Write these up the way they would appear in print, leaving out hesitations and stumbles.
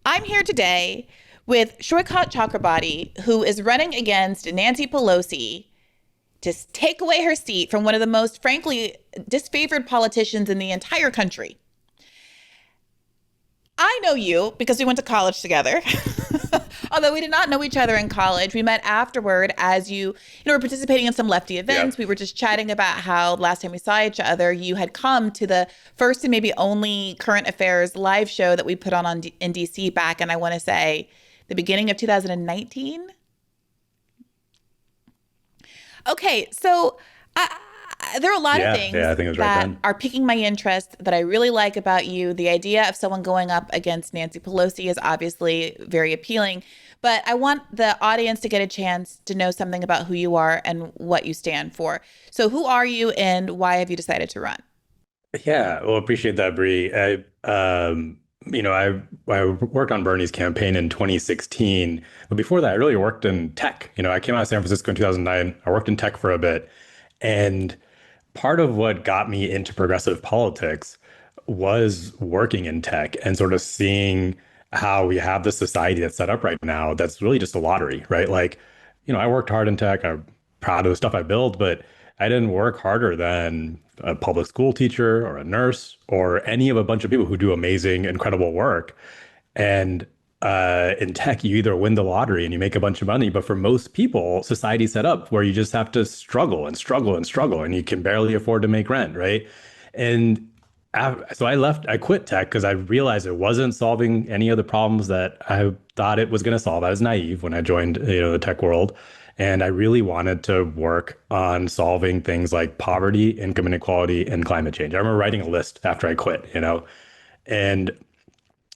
I'm here today with Saikat Chakrabarti, who is running against Nancy Pelosi to take away her seat from one of the most, frankly, disfavored politicians in the entire country. I know you because we went to college together. Although we did not know each other in college, we met afterward as you were participating in some lefty Yeah. events. We were just chatting about how last time we saw each other, you had come to the first and maybe only current affairs live show that we put in DC back, and I want to say the beginning of 2019. Okay, so there are a lot of Yeah, things I think it was right that then. are piquing my interest that I really like about you. The idea of someone going up against Nancy Pelosi is obviously very appealing, but I want the audience to get a chance to know something about who you are and what you stand for. So, who are you and why have you decided to run? Yeah, well, appreciate that, Bree. I worked on Bernie's campaign in 2016, but before that, I really worked in tech. I came out of San Francisco in 2009. I worked in tech for a bit, and part of what got me into progressive politics was working in tech and sort of seeing how we have the society that's set up right now that's really just a lottery, right? Like, I worked hard in tech. I'm proud of the stuff I built, but I didn't work harder than a public school teacher or a nurse or any of a bunch of people who do amazing, incredible work. And in tech, you either win the lottery and you make a bunch of money, but for most people, society's set up where you just have to struggle and struggle and struggle, and you can barely afford to make rent, right? And so I quit tech because I realized it wasn't solving any of the problems that I thought it was going to solve. I was naive when I joined, the tech world. And I really wanted to work on solving things like poverty, income inequality, and climate change. I remember writing a list after I quit. And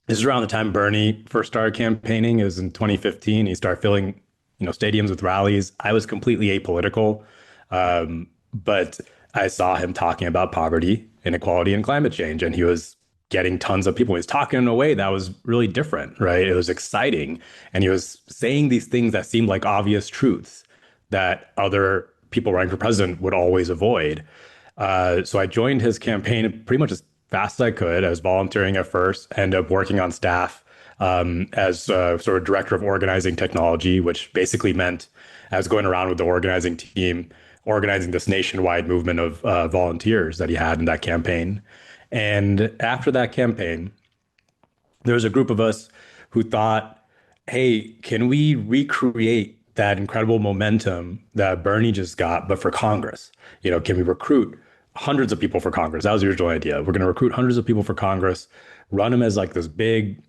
this is around the time Bernie first started campaigning. It was in 2015. He started filling, stadiums with rallies. I was completely apolitical, but I saw him talking about poverty, inequality, and climate change, and he was getting tons of people. He was talking in a way that was really different, right? It was exciting, and he was saying these things that seemed like obvious truths that other people running for president would always avoid. So I joined his campaign pretty much as fast as I could. I was volunteering at first, ended up working on staff as sort of director of organizing technology, which basically meant I was going around with the organizing team, organizing this nationwide movement of volunteers that he had in that campaign. And after that campaign, there was a group of us who thought, hey, can we recreate that incredible momentum that Bernie just got, but for Congress? Can we recruit hundreds of people for Congress? That was the original idea. We're going to recruit hundreds of people for Congress, run them as like this big,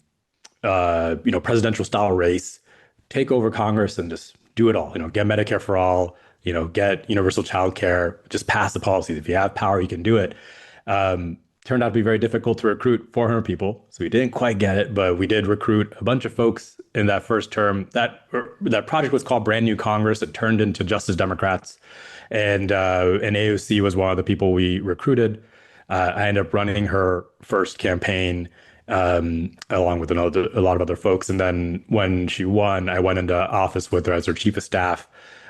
presidential style race, take over Congress and just do it all. Get Medicare for all, get universal child care, just pass the policies. If you have power, you can do it. Turned out to be very difficult to recruit 400 people. So we didn't quite get it, but we did recruit a bunch of folks in that first term. That project was called Brand New Congress. It turned into Justice Democrats. And AOC was one of the people we recruited. I ended up running her first campaign along with a lot of other folks. And then when she won, I went into office with her as her chief of staff,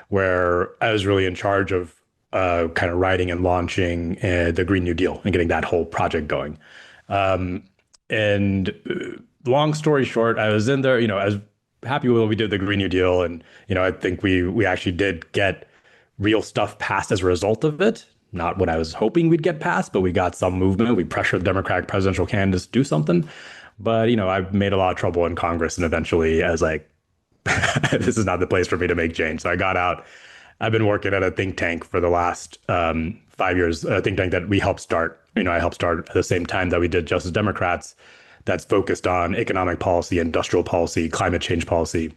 where I was really in charge of kind of writing and launching the Green New Deal and getting that whole project going. And long story short, I was in there, I was happy with what we did the Green New Deal. And, I think we actually did get real stuff passed as a result of it. Not what I was hoping we'd get passed, but we got some movement. We pressured the Democratic presidential candidates to do something. But, I've made a lot of trouble in Congress. And eventually I was like, this is not the place for me to make change. So I got out. I've been working at a think tank for the last 5 years, a think tank that we helped start. I helped start at the same time that we did Justice Democrats, that's focused on economic policy, industrial policy, climate change policy.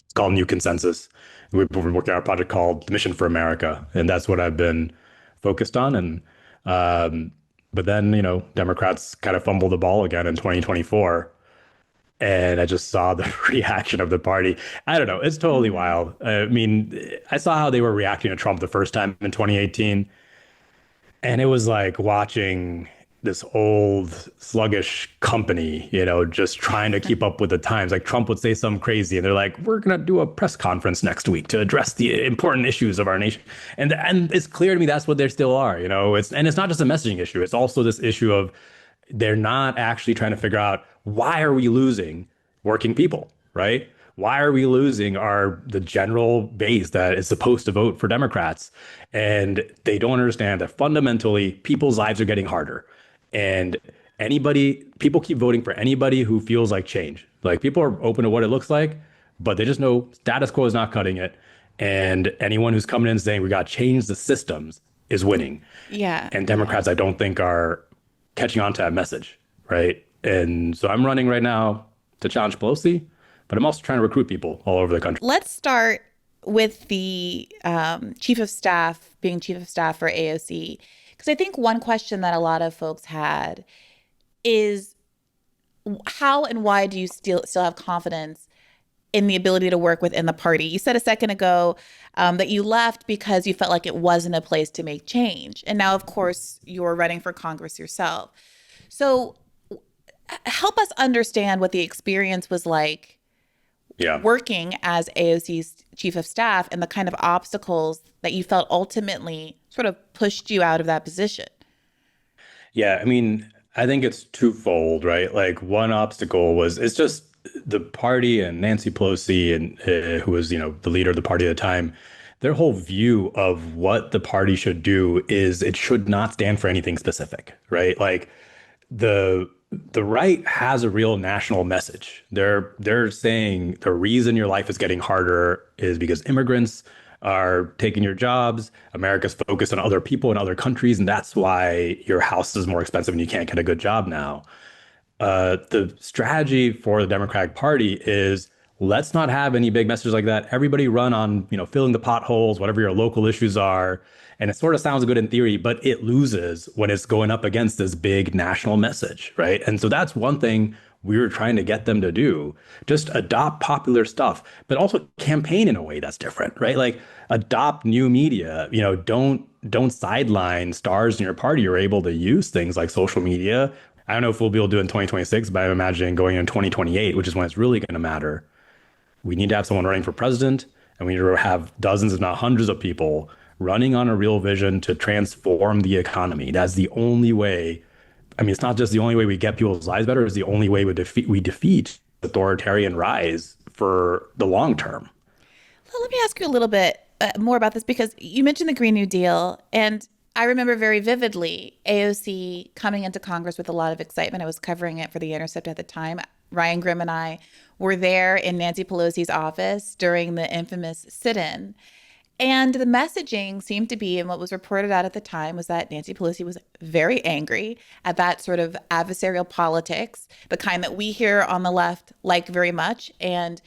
It's called New Consensus. We've been working on a project called the Mission for America, and that's what I've been focused on. And but then, Democrats kind of fumbled the ball again in 2024. And I just saw the reaction of the party. I don't know. It's totally wild. I mean, I saw how they were reacting to Trump the first time in 2018. And it was like watching this old sluggish company, just trying to keep up with the times. Like Trump would say something crazy and they're like, we're going to do a press conference next week to address the important issues of our nation. And it's clear to me that's what they still are, it's not just a messaging issue. It's also this issue of they're not actually trying to figure out why are we losing working people, right? Why are we losing the general base that is supposed to vote for Democrats? And they don't understand that fundamentally people's lives are getting harder. And people keep voting for anybody who feels like change. Like people are open to what it looks like, but they just know status quo is not cutting it. And anyone who's coming in saying we got to change the systems is winning. Yeah. And Democrats, I don't think, are catching on to that message, right? And so I'm running right now to challenge Pelosi, but I'm also trying to recruit people all over the country. Let's start with the chief of staff being chief of staff for AOC. Because I think one question that a lot of folks had is how and why do you still have confidence in the ability to work within the party? You said a second ago that you left because you felt like it wasn't a place to make change. And now, of course, you're running for Congress yourself. So help us understand what the experience was like working as AOC's chief of staff and the kind of obstacles that you felt ultimately sort of pushed you out of that position. Yeah, I mean, I think it's twofold, right? Like one obstacle was it's just the party and Nancy Pelosi and who was, the leader of the party at the time, their whole view of what the party should do is it should not stand for anything specific, right? Like the right has a real national message. They're saying the reason your life is getting harder is because immigrants are taking your jobs. America's focused on other people in other countries, and that's why your house is more expensive and you can't get a good job now. The strategy for the Democratic Party is let's not have any big messages like that. Everybody run on, filling the potholes, whatever your local issues are. And it sort of sounds good in theory, but it loses when it's going up against this big national message, right? And so that's one thing we were trying to get them to do. Just adopt popular stuff, but also campaign in a way that's different, right? Like adopt new media, don't sideline stars in your party. You're able to use things like social media. I don't know if we'll be able to do it in 2026, but I'm imagining going in 2028, which is when it's really going to matter. We need to have someone running for president, and we need to have dozens, if not hundreds of people running on a real vision to transform the economy. That's the only way. I mean, it's not just the only way we get people's lives better. It's the only way we defeat authoritarian rise for the long term. Well, let me ask you a little bit more about this, because you mentioned the Green New Deal, and I remember very vividly AOC coming into Congress with a lot of excitement. I was covering it for The Intercept at the time. Ryan Grimm and I were there in Nancy Pelosi's office during the infamous sit-in. And the messaging seemed to be, and what was reported out at the time, was that Nancy Pelosi was very angry at that sort of adversarial politics, the kind that we here on the left like very much. And,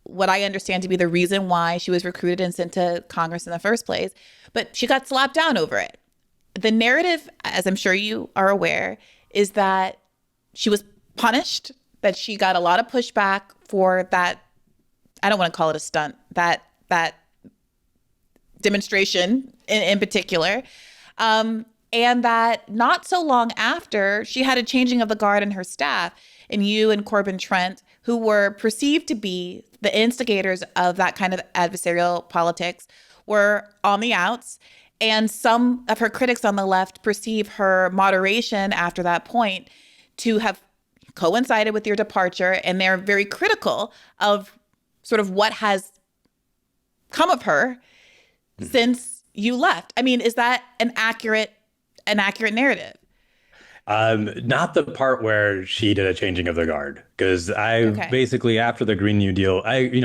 what I understand to be the reason why she was recruited and sent to Congress in the first place. But she got slapped down over it. The narrative, as I'm sure you are aware, is that she was punished, that she got a lot of pushback for that. I don't want to call it a stunt, that demonstration in particular. And that not so long after, she had a changing of the guard in her staff, and you and Corbin Trent, who were perceived to be the instigators of that kind of adversarial politics, were on the outs. And some of her critics on the left perceive her moderation after that point to have coincided with your departure. And they're very critical of sort of what has come of her since you left. I mean, is that an accurate narrative? Not the part where she did a changing of the guard, because basically after the Green New Deal,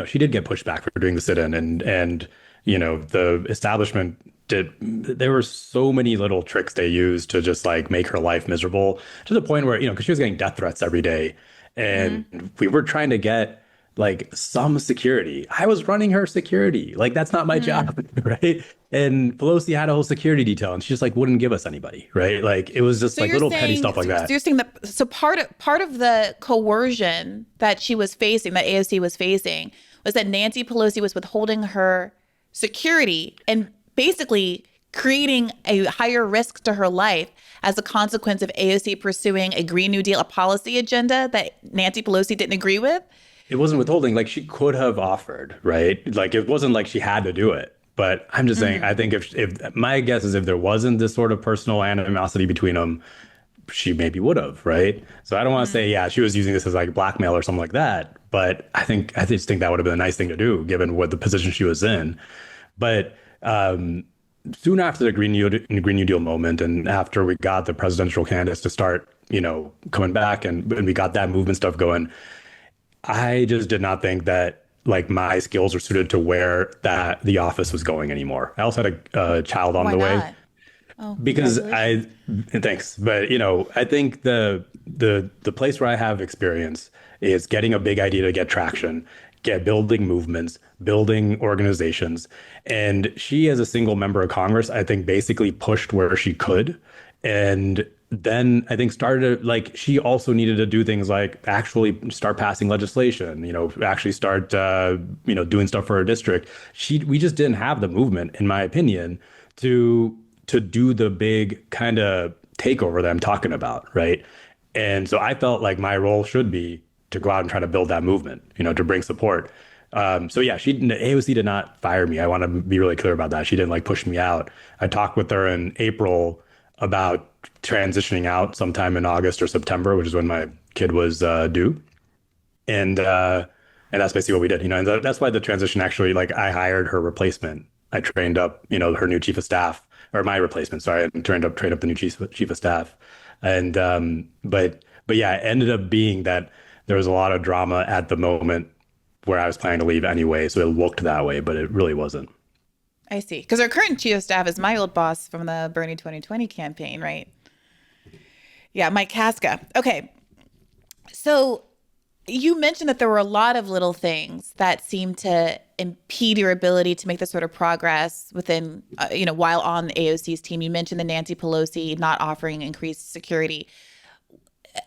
she did get pushed back for doing the sit-in, and the establishment there were so many little tricks they used to just like make her life miserable, to the point where, because she was getting death threats every day, and we were trying to get like some security. I was running her security. Like, that's not my job, right? And Pelosi had a whole security detail, and she just like wouldn't give us anybody, right? Like, it was just like little petty stuff like that. So you're saying that, so part of the coercion that she was facing, that AOC was facing, was that Nancy Pelosi was withholding her security and basically creating a higher risk to her life as a consequence of AOC pursuing a Green New Deal, a policy agenda that Nancy Pelosi didn't agree with? It wasn't withholding. Like, she could have offered, right? Like, it wasn't like she had to do it. But I'm just saying, I think if my guess is if there wasn't this sort of personal animosity between them, she maybe would have, right? So I don't want to say, yeah, she was using this as like blackmail or something like that. But I just think that would have been a nice thing to do given what the position she was in. But soon after the Green New Deal moment, and after we got the presidential candidates to start, coming back, and we got that movement stuff going, I just did not think that like my skills were suited to where that the office was going anymore. I also had a child on Why the way not? Oh, because congratulations. thanks, but I think the place where I have experience is getting a big idea to get traction, get building movements, building organizations. And she, as a single member of Congress, I think basically pushed where she could. And then I think started like she also needed to do things like actually start passing legislation, actually start doing stuff for her district. We just didn't have the movement, in my opinion, to do the big kind of takeover that I'm talking about, right? And so I felt like my role should be to go out and try to build that movement, to bring support. So yeah, AOC did not fire me. I want to be really clear about that. She didn't like push me out. I talked with her in April about transitioning out sometime in August or September, which is when my kid was due, and that's basically what we did. And that's why the transition actually, like, I hired her replacement. I trained up, her new chief of staff, or my replacement. Sorry, I trained up the new chief of staff, and but yeah, it ended up being that there was a lot of drama at the moment where I was planning to leave anyway, so it looked that way, but it really wasn't. I see. Because our current chief of staff is my old boss from the Bernie 2020 campaign, right? Yeah, Mike Casca. Okay. So you mentioned that there were a lot of little things that seemed to impede your ability to make this sort of progress within, while on the AOC's team. You mentioned the Nancy Pelosi not offering increased security.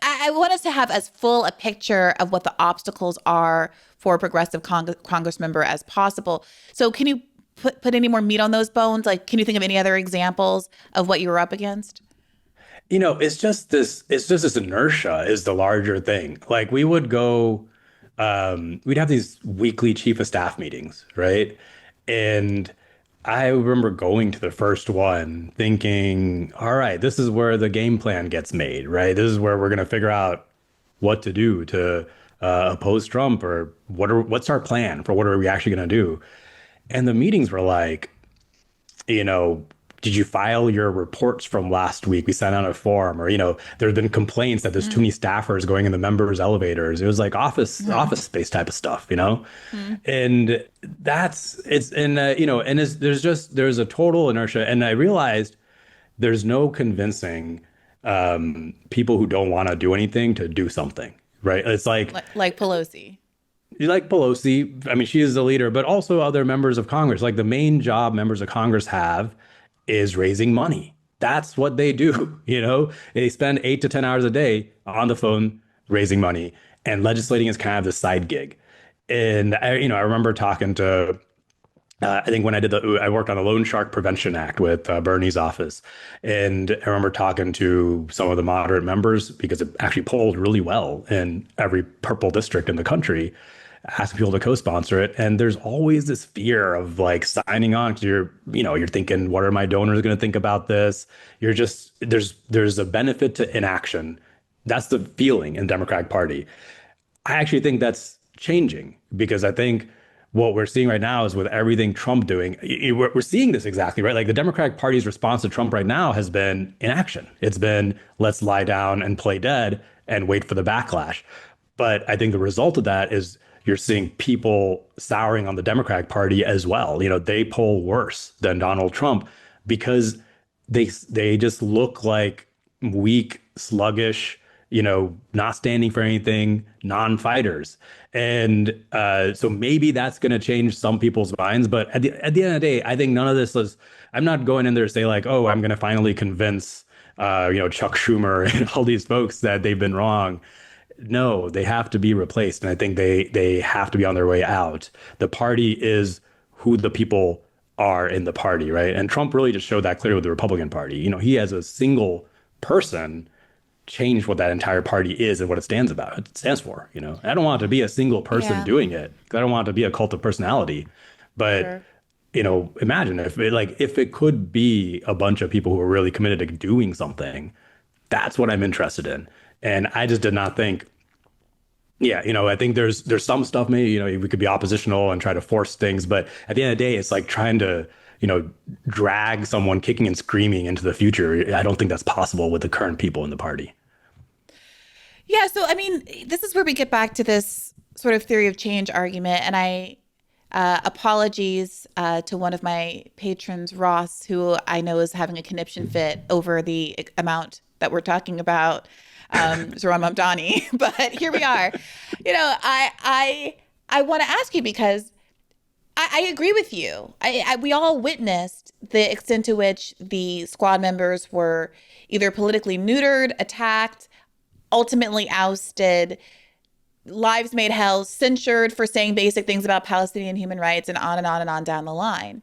I want us to have as full a picture of what the obstacles are for a progressive Congress member as possible. So can you put any more meat on those bones? Like, can you think of any other examples of what you were up against? It's just this inertia is the larger thing. Like we'd have these weekly chief of staff meetings, right? And I remember going to the first one thinking, all right, this is where the game plan gets made, right? This is where we're going to figure out what to do to oppose Trump, or what's our plan for what are we actually going to do? And the meetings were like, you know, did you file your reports from last week? We sent out a form, or, there have been complaints that there's too many staffers going in the members' elevators. It was like office space type of stuff. Mm. And there's a total inertia. And I realized there's no convincing people who don't want to do anything to do something, right? It's Like Pelosi. like Pelosi. I mean, she is the leader, but also other members of Congress. Like the main job members of Congress have is raising money. That's what they do. They spend 8 to 10 hours a day on the phone raising money, and legislating is kind of the side gig. And I remember talking to, I think when I worked on the Loan Shark Prevention Act with Bernie's office, and I remember talking to some of the moderate members because it actually polled really well in every purple district in the country, asking people to co-sponsor it. And there's always this fear of like signing on because you're thinking, what are my donors going to think about this? You're just, there's a benefit to inaction. That's the feeling in the Democratic Party. I actually think that's changing because I think what we're seeing right now is with everything Trump doing, we're seeing this exactly, right? Like the Democratic Party's response to Trump right now has been inaction. It's been, let's lie down and play dead and wait for the backlash. But I think the result of that is you're seeing people souring on the Democratic Party as well. They poll worse than Donald Trump because they just look like weak, sluggish, not standing for anything, non-fighters. And so maybe that's going to change some people's minds. But at the end of the day, I think none of this is, I'm not going in there to say like, oh, I'm going to finally convince, Chuck Schumer and all these folks that they've been wrong. No, they have to be replaced. And I think they have to be on their way out. The party is who the people are in the party, right? And Trump really just showed that clearly with the Republican Party. He as a single person changed what that entire party is and what it stands for. I don't want it to be a single person Yeah, doing it. I don't want it to be a cult of personality. But sure. imagine if it could be a bunch of people who are really committed to doing something, That's what I'm interested in. And I just did not think, yeah, I think there's some stuff maybe, we could be oppositional and try to force things, but at the end of the day, it's like trying to, drag someone kicking and screaming into the future. I don't think that's possible with the current people in the party. Yeah, so I mean, this is where we get back to this sort of theory of change argument, and I apologies to one of my patrons, Ross, who I know is having a conniption fit over the amount that we're talking about Zoran Mamdani. But here we are. I want to ask you because I agree with you. We all witnessed the extent to which the squad members were either politically neutered, attacked, ultimately ousted, lives made hell, censured for saying basic things about Palestinian human rights, and on and on and on down the line.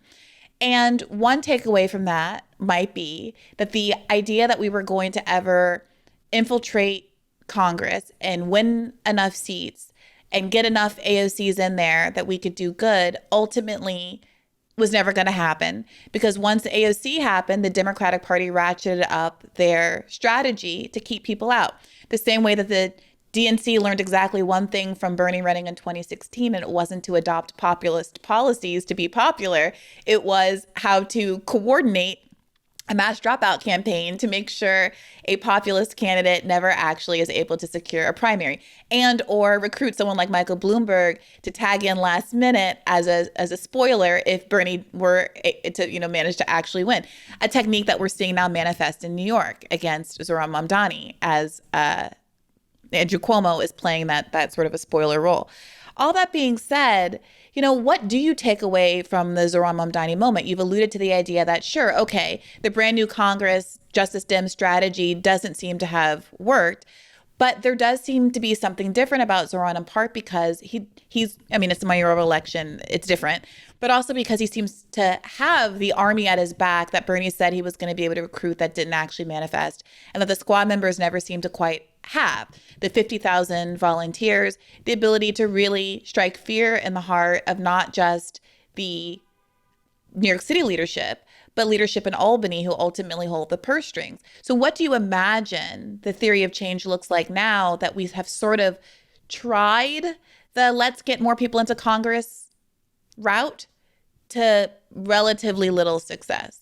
And one takeaway from that might be that the idea that we were going to ever infiltrate Congress and win enough seats and get enough AOCs in there that we could do good ultimately was never going to happen, because once AOC happened, the Democratic Party ratcheted up their strategy to keep people out. The same way that the DNC learned exactly one thing from Bernie running in 2016, and it wasn't to adopt populist policies to be popular. It was how to coordinate a mass dropout campaign to make sure a populist candidate never actually is able to secure a primary, and or recruit someone like Michael Bloomberg to tag in last minute as a spoiler if Bernie were to manage to actually win. A technique that we're seeing now manifest in New York against Zoran Mamdani, as Andrew Cuomo is playing that sort of a spoiler role. All that being said, what do you take away from the Zoran Mamdani moment? You've alluded to the idea that, sure, okay, the brand new Congress Justice Dem strategy doesn't seem to have worked, but there does seem to be something different about Zoran, in part because he's, I mean, it's a mayoral election, it's different, but also because he seems to have the army at his back that Bernie said he was going to be able to recruit that didn't actually manifest, and that the squad members never seem to quite have. The 50,000 volunteers, the ability to really strike fear in the heart of not just the New York City leadership, but leadership in Albany, who ultimately hold the purse strings. So what do you imagine the theory of change looks like now that we have sort of tried the let's get more people into Congress route to relatively little success?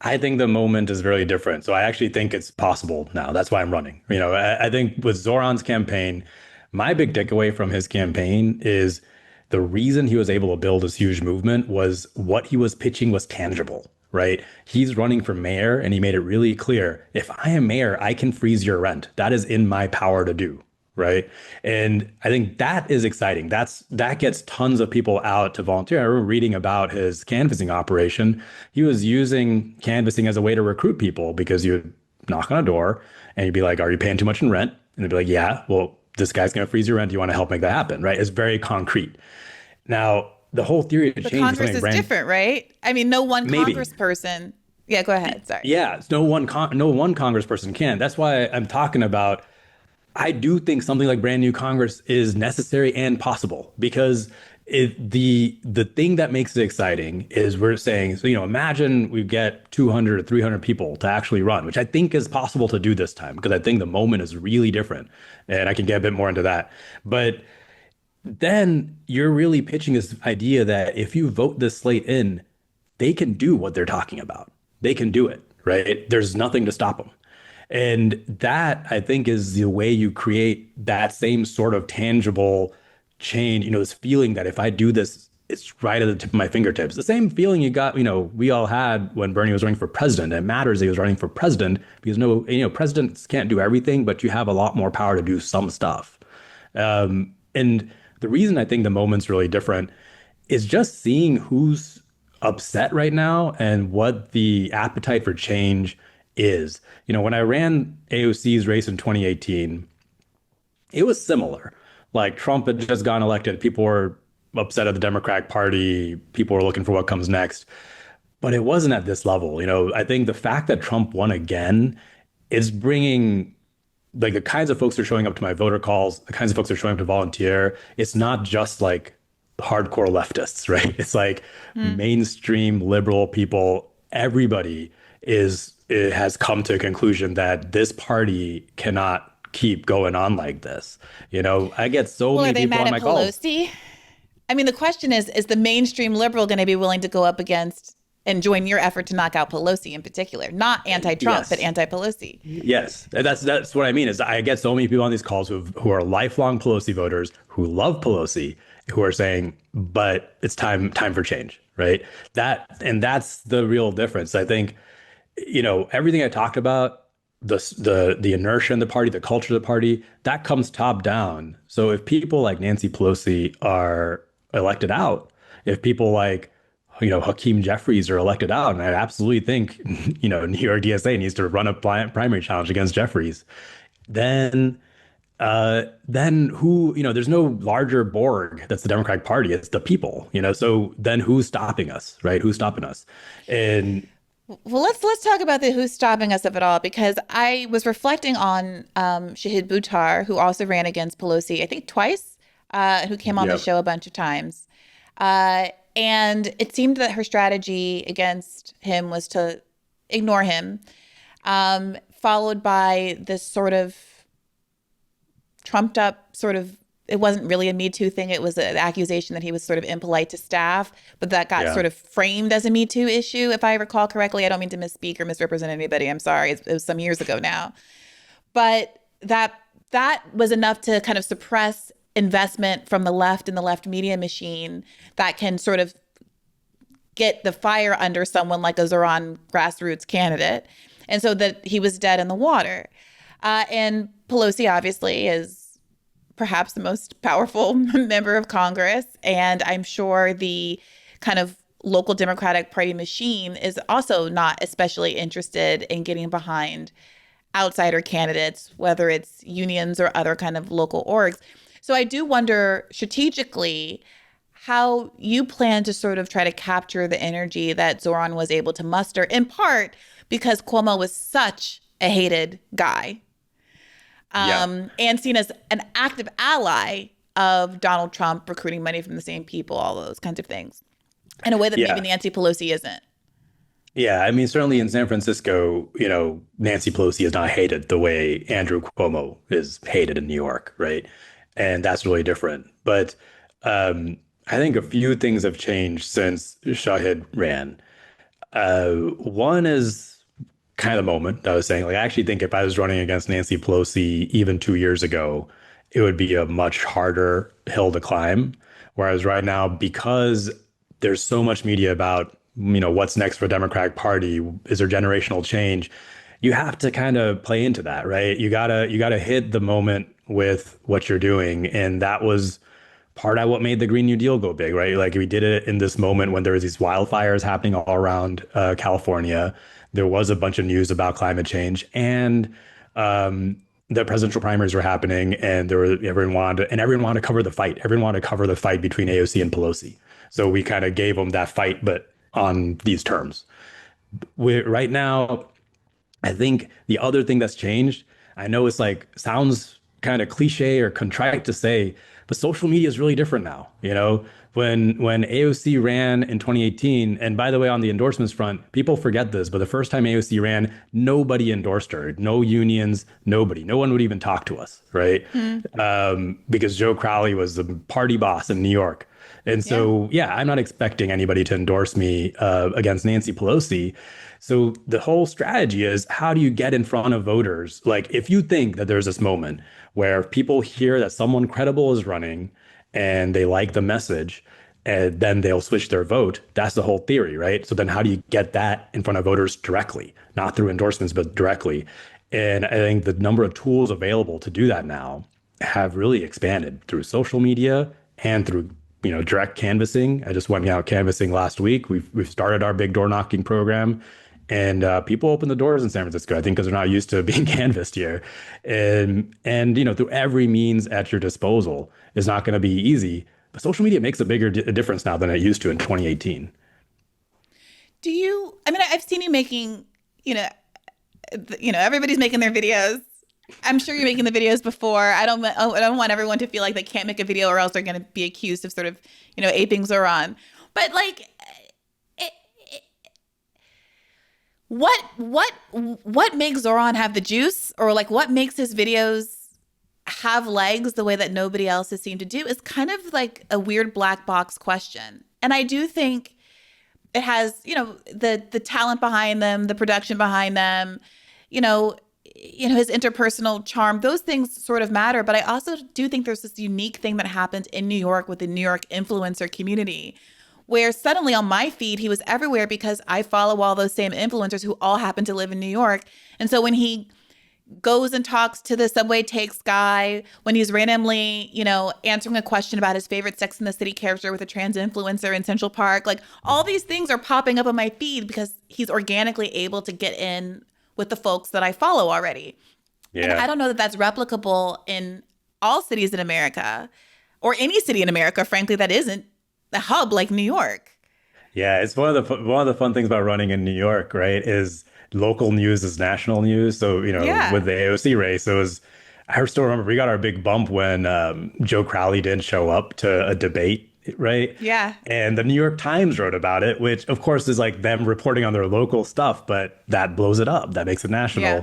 I think the moment is very different. So I actually think it's possible now. That's why I'm running. I think with Zoran's campaign, my big takeaway from his campaign is the reason he was able to build this huge movement was what he was pitching was tangible, right? He's running for mayor, and he made it really clear, if I am mayor, I can freeze your rent. That is in my power to do. Right. And I think that is exciting. That gets tons of people out to volunteer. I remember reading about his canvassing operation. He was using canvassing as a way to recruit people, because you would knock on a door and you'd be like, are you paying too much in rent? And they'd be like, yeah, well, this guy's going to freeze your rent. Do you want to help make that happen? Right. It's very concrete. Now, the whole theory of change Congress is different, right? I mean, no one congressperson. Yeah, go ahead. Sorry. Yeah, no one congressperson can. That's why I'm talking about, I do think something like brand new Congress is necessary and possible, because the thing that makes it exciting is we're saying, so, imagine we get 200 or 300 people to actually run, which I think is possible to do this time, because I think the moment is really different, and I can get a bit more into that. But then you're really pitching this idea that if you vote this slate in, they can do what they're talking about. They can do it, right? There's nothing to stop them. And that, I think, is the way you create that same sort of tangible change, this feeling that if I do this, it's right at the tip of my fingertips. The same feeling you got, we all had when Bernie was running for president. It matters that he was running for president because presidents can't do everything, but you have a lot more power to do some stuff. And the reason I think the moment's really different is just seeing who's upset right now and what the appetite for change is. When I ran AOC's race in 2018, it was similar. Like, Trump had just gotten elected. People were upset at the Democratic Party. People were looking for what comes next. But it wasn't at this level. I think the fact that Trump won again is bringing, like, the kinds of folks that are showing up to my voter calls, the kinds of folks that are showing up to volunteer. It's not just like hardcore leftists, right? It's like mainstream liberal people. Everybody is it has come to a conclusion that this party cannot keep going on like this. I get so Well, are many they people mad on at my calls. Pelosi? I mean, the question is the mainstream liberal going to be willing to go up against and join your effort to knock out Pelosi in particular? Not anti-Trump, but Yes. anti-Pelosi. Yes, that's what I mean. Is I get so many people on these calls who are lifelong Pelosi voters who love Pelosi, who are saying, "But it's time for change," right? That's the real difference. I think, everything I talked about, the inertia in the party, the culture of the party, that comes top down. So if people like Nancy Pelosi are elected out, if people like Hakeem Jeffries are elected out, and I absolutely think New York DSA needs to run a primary challenge against Jeffries, then then who, there's no larger Borg that's the Democratic Party. It's the people, so then who's stopping us, right? Who's stopping us? And Well, let's talk about the who's stopping us of it all, because I was reflecting on Shahid Buttar, who also ran against Pelosi, I think twice, who came on the yeah, show a bunch of times. And it seemed that her strategy against him was to ignore him, followed by this sort of trumped up sort of, it wasn't really a Me Too thing. It was an accusation that he was sort of impolite to staff, but that got yeah, sort of framed as a Me Too issue, if I recall correctly. I don't mean to misspeak or misrepresent anybody. I'm sorry. It was some years ago now. But that was enough to kind of suppress investment from the left and the left media machine that can sort of get the fire under someone like a Zoran grassroots candidate. And so that he was dead in the water. And Pelosi obviously is perhaps the most powerful member of Congress. And I'm sure the kind of local Democratic Party machine is also not especially interested in getting behind outsider candidates, whether it's unions or other kind of local orgs. So I do wonder strategically how you plan to sort of try to capture the energy that Zoran was able to muster, in part because Cuomo was such a hated guy, yeah, and seen as an active ally of Donald Trump, recruiting money from the same people, all those kinds of things, in a way that maybe yeah. Nancy Pelosi isn't. Yeah, I mean, certainly in San Francisco, Nancy Pelosi is not hated the way Andrew Cuomo is hated in New York, right? And that's really different. But I think a few things have changed since Shahid ran. One is kind of the moment I was saying. Like, I actually think if I was running against Nancy Pelosi even 2 years ago, it would be a much harder hill to climb. Whereas right now, because there's so much media about, what's next for Democratic Party, is there generational change? You have to kind of play into that, right? You gotta hit the moment with what you're doing, and that was part of what made the Green New Deal go big, right? Like we did it in this moment when there was these wildfires happening all around California. There was a bunch of news about climate change, and the presidential primaries were happening, and everyone wanted to cover the fight. Everyone wanted to cover the fight between AOC and Pelosi. So we kind of gave them that fight, but on these terms. Right now, I think the other thing that's changed, I know it's like sounds kind of cliche or contrite to say, but social media is really different now. When AOC ran in 2018, and by the way, on the endorsements front, people forget this, but the first time AOC ran, nobody endorsed her, no unions, nobody, no one would even talk to us, right? Mm, Because Joe Crowley was the party boss in New York. And yeah. so, yeah, I'm not expecting anybody to endorse me against Nancy Pelosi. So the whole strategy is how do you get in front of voters? Like, if you think that there's this moment where people hear that someone credible is running and they like the message, and then they'll switch their vote. That's the whole theory, right? So then how do you get that in front of voters directly, not through endorsements, but directly? And I think the number of tools available to do that now have really expanded through social media and through direct canvassing. I just went out canvassing last week. We've started our big door knocking program, and people open the doors in San Francisco. I think because they're not used to being canvassed here, and through every means at your disposal is not going to be easy. But social media makes a bigger difference now than it used to in 2018. Do you? I mean, I've seen you making, you know, everybody's making their videos. I'm sure you're making the videos before. I don't want everyone to feel like they can't make a video or else they're going to be accused of sort of, aping Zoran. But like, what makes Zoran have the juice, or like what makes his videos have legs the way that nobody else has seemed to do, is kind of like a weird black box question. And I do think it has, the talent behind them, the production behind them, you know, his interpersonal charm, those things sort of matter. But I also do think there's this unique thing that happened in New York with the New York influencer community, where suddenly on my feed, he was everywhere because I follow all those same influencers who all happen to live in New York. And so when he goes and talks to the subway takes guy, when he's randomly, answering a question about his favorite Sex and the City character with a trans influencer in Central Park, like all these things are popping up on my feed because he's organically able to get in with the folks that I follow already. Yeah. And I don't know that that's replicable in all cities in America, or any city in America, frankly, that isn't a hub like New York. Yeah, it's one of the fun things about running in New York, right, is local news is national news. So, with the AOC race, I still remember we got our big bump when Joe Crowley didn't show up to a debate, right? Yeah. And the New York Times wrote about it, which of course is like them reporting on their local stuff, but that blows it up. That makes it national. Yeah.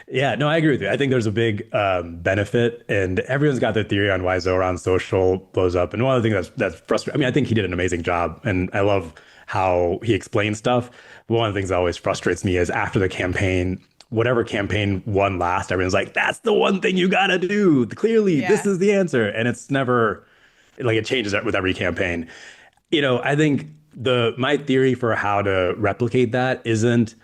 Yeah, no, I agree with you. I think there's a big benefit, and everyone's got their theory on why Zoran Social blows up. And one of the things that's frustrating, I mean, I think he did an amazing job, and I love how he explains stuff. But one of the things that always frustrates me is after the campaign, whatever campaign won last, everyone's like, that's the one thing you got to do. Clearly, this is the answer. And it's never like, it changes with every campaign. I think my theory for how to replicate that isn't,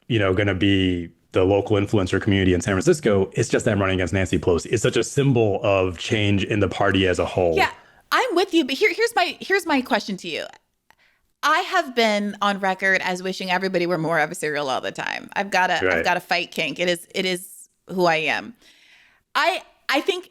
going to be the local influencer community in San Francisco. It's just them running against Nancy Pelosi. It's such a symbol of change in the party as a whole. Yeah, I'm with you. But here's my question to you. I have been on record as wishing everybody were more of a cereal all the time. I've got a fight kink. It is who I am. I think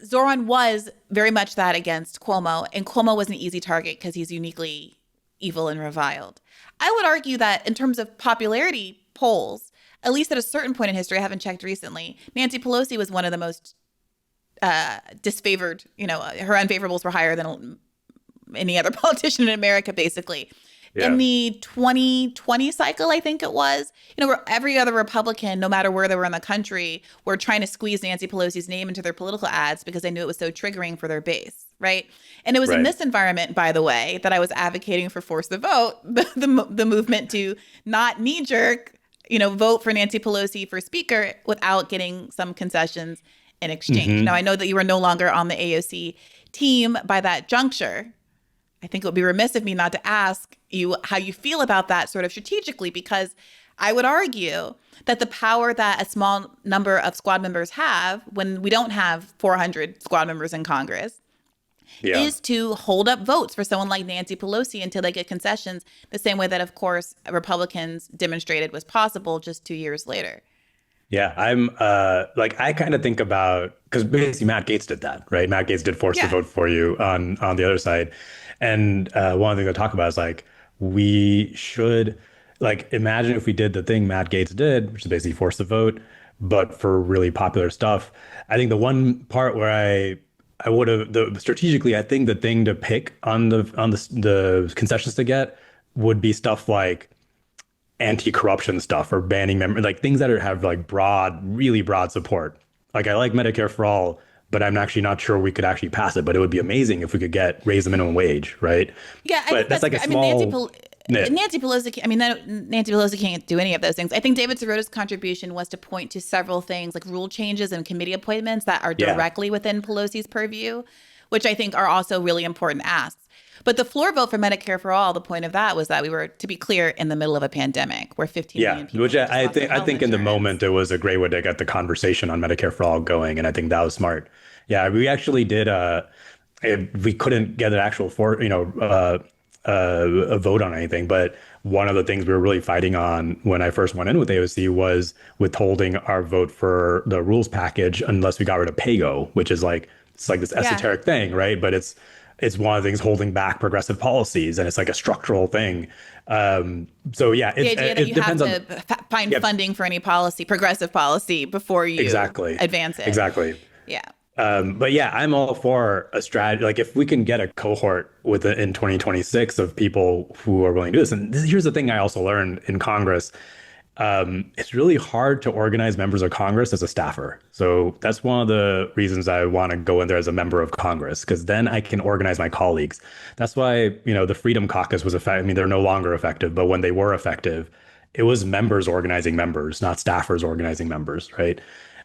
Zoran was very much that against Cuomo, and Cuomo was an easy target because he's uniquely evil and reviled. I would argue that in terms of popularity polls, at least at a certain point in history, I haven't checked recently, Nancy Pelosi was one of the most disfavored. Her unfavorables were higher than any other politician in America, basically. Yeah. In the 2020 cycle, I think it was, where every other Republican, no matter where they were in the country, were trying to squeeze Nancy Pelosi's name into their political ads because they knew it was so triggering for their base, right? And it was in this environment, by the way, that I was advocating for Force the Vote, the movement to not knee-jerk, vote for Nancy Pelosi for speaker without getting some concessions in exchange. Mm-hmm. Now, I know that you are no longer on the AOC team by that juncture. I think it would be remiss of me not to ask you how you feel about that sort of strategically, because I would argue that the power that a small number of squad members have when we don't have 400 squad members in Congress is to hold up votes for someone like Nancy Pelosi until they get concessions, the same way that, of course, Republicans demonstrated was possible just 2 years later. Yeah, I'm I kind of think about, because basically Matt Gaetz did that, right? Matt Gaetz did force the vote for you on the other side. And one of the things I talk about is we should imagine if we did the thing Matt Gaetz did, which is basically force the vote, but for really popular stuff. I think the one part where I would have strategically, I think the thing to pick on the concessions to get would be stuff like anti-corruption stuff or banning things that have really broad support. Like, I like Medicare for all, but I'm actually not sure we could actually pass it. But it would be amazing if we could raise the minimum wage, right? Yeah, I think that's like a small. Nancy Pelosi. Nancy Pelosi can't do any of those things. I think David Sirot's contribution was to point to several things like rule changes and committee appointments that are directly within Pelosi's purview, which I think are also really important asks. But the floor vote for Medicare for all, the point of that was that we were, to be clear, in the middle of a pandemic where 15 million people. Which I think in the moment it was a great way to get the conversation on Medicare for all going, and I think that was smart. Yeah, we actually did. We couldn't get an actual a vote on anything, but one of the things we were really fighting on when I first went in with AOC was withholding our vote for the rules package unless we got rid of PAYGO, which is it's this esoteric thing, right? But it's one of the things holding back progressive policies, and it's a structural thing. So yeah, the idea that you have to find funding for any policy, progressive policy, before you advance it. Exactly. Yeah. But yeah, I'm all for a strategy. If we can get a cohort in 2026 of people who are willing to do this. And here's the thing I also learned in Congress It's really hard to organize members of Congress as a staffer. So that's one of the reasons I want to go in there as a member of Congress, because then I can organize my colleagues. That's why, the Freedom Caucus was effective. I mean, they're no longer effective, but when they were effective, it was members organizing members, not staffers organizing members, right?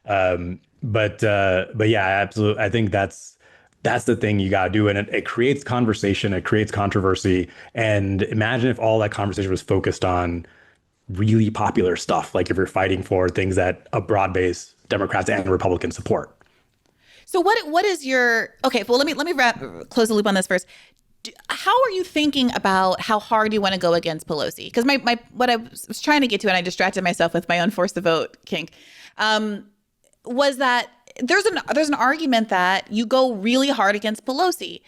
But yeah, absolutely. I think that's the thing you got to do. And it creates conversation, it creates controversy. And imagine if all that conversation was focused on really popular stuff, like if you're fighting for things that a broad base Democrats and Republicans support. So what is your okay? Well, let me close the loop on this first. How are you thinking about how hard you want to go against Pelosi? Because my what I was trying to get to, and I distracted myself with my own force the vote kink, was that there's an argument that you go really hard against Pelosi.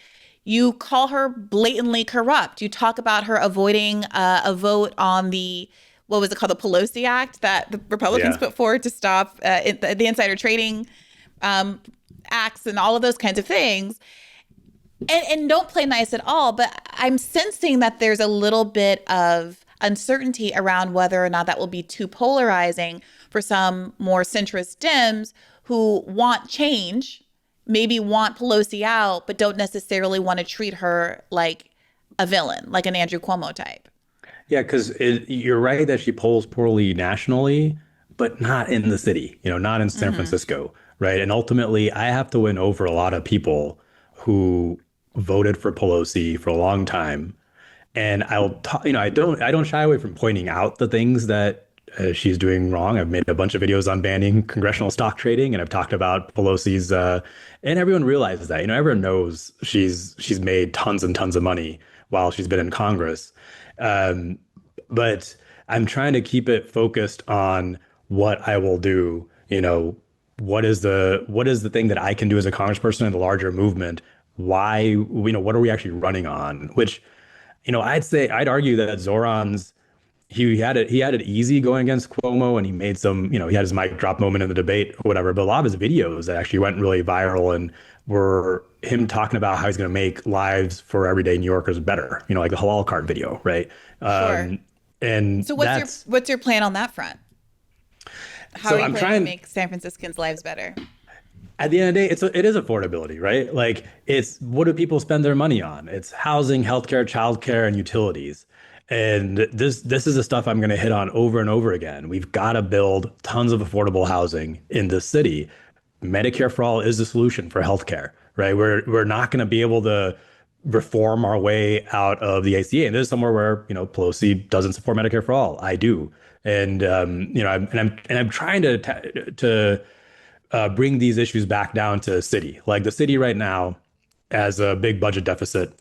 You call her blatantly corrupt. You talk about her avoiding a vote on the what was it called, the Pelosi Act that the Republicans put forward to stop the insider trading acts and all of those kinds of things. And don't play nice at all, but I'm sensing that there's a little bit of uncertainty around whether or not that will be too polarizing for some more centrist Dems who want change, maybe want Pelosi out, but don't necessarily want to treat her like a villain, like an Andrew Cuomo type. Yeah, because you're right that she polls poorly nationally, but not in the city, not in San Francisco, right? And ultimately, I have to win over a lot of people who voted for Pelosi for a long time. And I don't shy away from pointing out the things that she's doing wrong. I've made a bunch of videos on banning congressional stock trading, and I've talked about Pelosi's, and everyone realizes that, everyone knows she's made tons and tons of money while she's been in Congress. But I'm trying to keep it focused on what I will do. What is the thing that I can do as a congressperson in the larger movement? Why, what are we actually running on? Which, I'd argue that Zoran's he had it easy going against Cuomo, and he made some, he had his mic drop moment in the debate or whatever. But a lot of his videos that actually went really viral and were him talking about how he's going to make lives for everyday New Yorkers better. Like the halal cart video, right? Sure. And So what's your plan on that front? How so are you I'm planning trying to make San Franciscans' lives better? at the end of the day, it is affordability, right? Like it's what do people spend their money on? It's housing, healthcare, childcare, and utilities. And this is the stuff I'm going to hit on over and over again. We've got to build tons of affordable housing in this city. Medicare for all is the solution for healthcare, right? We're not going to be able to reform our way out of the ACA. And this is somewhere where, Pelosi doesn't support Medicare for all. I do. And I'm trying to bring these issues back down to city. Like the city right now has a big budget deficit,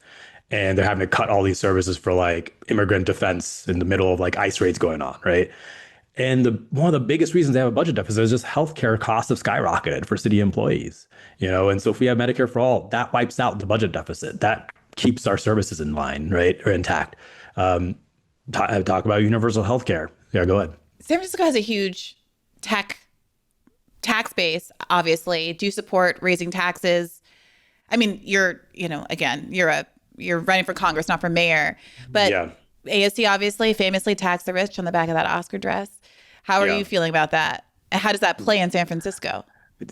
and they're having to cut all these services for like immigrant defense in the middle of like ICE raids going on, right? And one of the biggest reasons they have a budget deficit is just healthcare costs have skyrocketed for city employees, And so if we have Medicare for all, that wipes out the budget deficit. That keeps our services in line, right, or intact. Talk about universal healthcare. Yeah, go ahead. San Francisco has a huge tax base, obviously. Do you support raising taxes? I mean, again, you're running for Congress, not for mayor, but Yeah. AOC obviously famously taxed the rich on the back of that Oscar dress. How are Yeah. you feeling about that? And how does that play in San Francisco?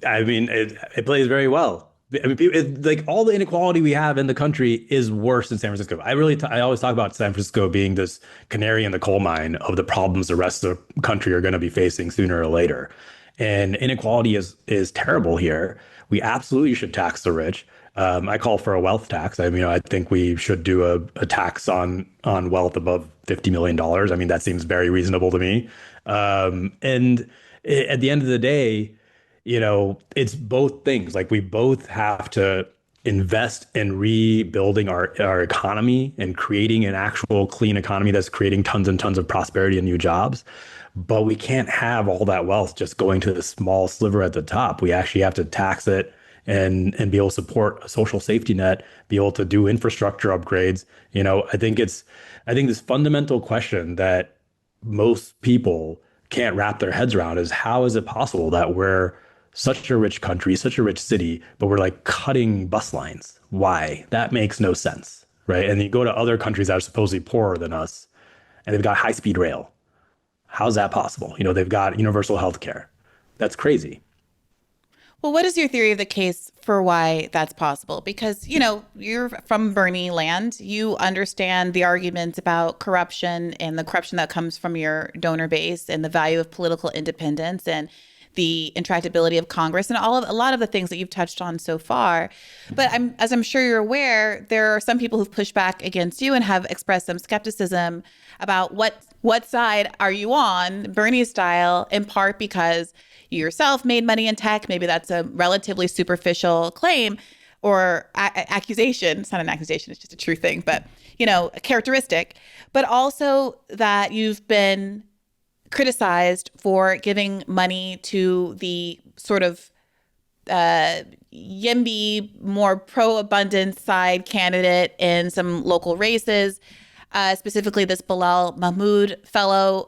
I mean, it plays very well. I mean, like all the inequality we have in the country is worse in San Francisco. I always talk about San Francisco being this canary in the coal mine of the problems the rest of the country are going to be facing sooner or later. And inequality is terrible here. We absolutely should tax the rich. I call for a wealth tax. I think we should do a tax on wealth above $50 million. I mean, that seems very reasonable to me. At the end of the day, it's both things. Like we both have to invest in rebuilding our economy and creating an actual clean economy that's creating tons and tons of prosperity and new jobs. But we can't have all that wealth just going to the small sliver at the top. We actually have to tax it and be able to support a social safety net, be able to do infrastructure upgrades. I think this fundamental question that most people can't wrap their heads around is how is it possible that we're such a rich country, such a rich city, but we're like cutting bus lines? Why? That makes no sense, right? And you go to other countries that are supposedly poorer than us, and they've got high-speed rail. How's that possible? They've got universal health care. That's crazy. Well, what is your theory of the case for why that's possible? Because, you're from Bernie land. You understand the arguments about corruption and the corruption that comes from your donor base and the value of political independence and the intractability of Congress and a lot of the things that you've touched on so far. But as I'm sure you're aware, there are some people who've pushed back against you and have expressed some skepticism about what side are you on, Bernie style, in part because you yourself made money in tech. Maybe that's a relatively superficial claim or accusation. It's not an accusation, it's just a true thing, but a characteristic. But also that you've been criticized for giving money to the sort of YIMBY, more pro-abundance side candidate in some local races, specifically this Bilal Mahmoud fellow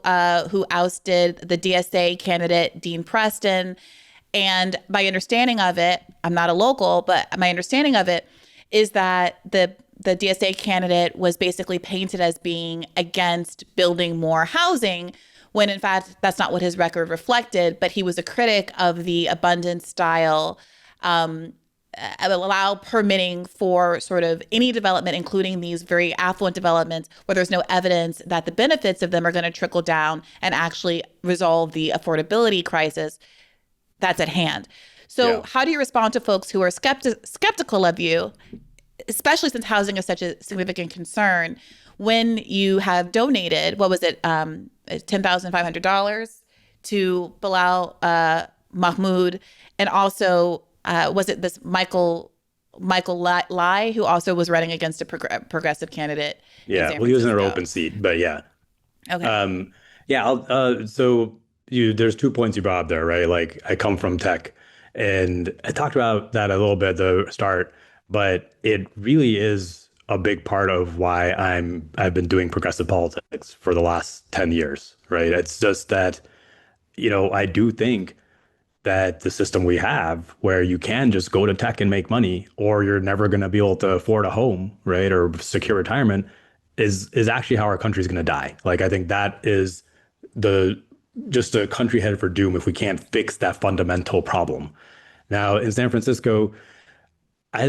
who ousted the DSA candidate, Dean Preston. And my understanding of it, I'm not a local, but my understanding of it is that the DSA candidate was basically painted as being against building more housing, when in fact, that's not what his record reflected, but he was a critic of the abundance style, allow permitting for sort of any development, including these very affluent developments, where there's no evidence that the benefits of them are going to trickle down and actually resolve the affordability crisis that's at hand. So how do you respond to folks who are skeptical of you, especially since housing is such a significant concern, when you have donated, what was it, $10,500 to Bilal Mahmoud, and also was it this Michael Lai, who also was running against a progressive candidate? Yeah, well, he was in an open seat, but yeah. Okay. There's 2 points you brought up there, right? Like, I come from tech, and I talked about that a little bit at the start, but it really is a big part of why I've been doing progressive politics for the last 10 years, right? It's just that, I do think that the system we have where you can just go to tech and make money, or you're never going to be able to afford a home, right? Or secure retirement is actually how our country is going to die. Like, I think that is just a country headed for doom if we can't fix that fundamental problem. Now, in San Francisco, I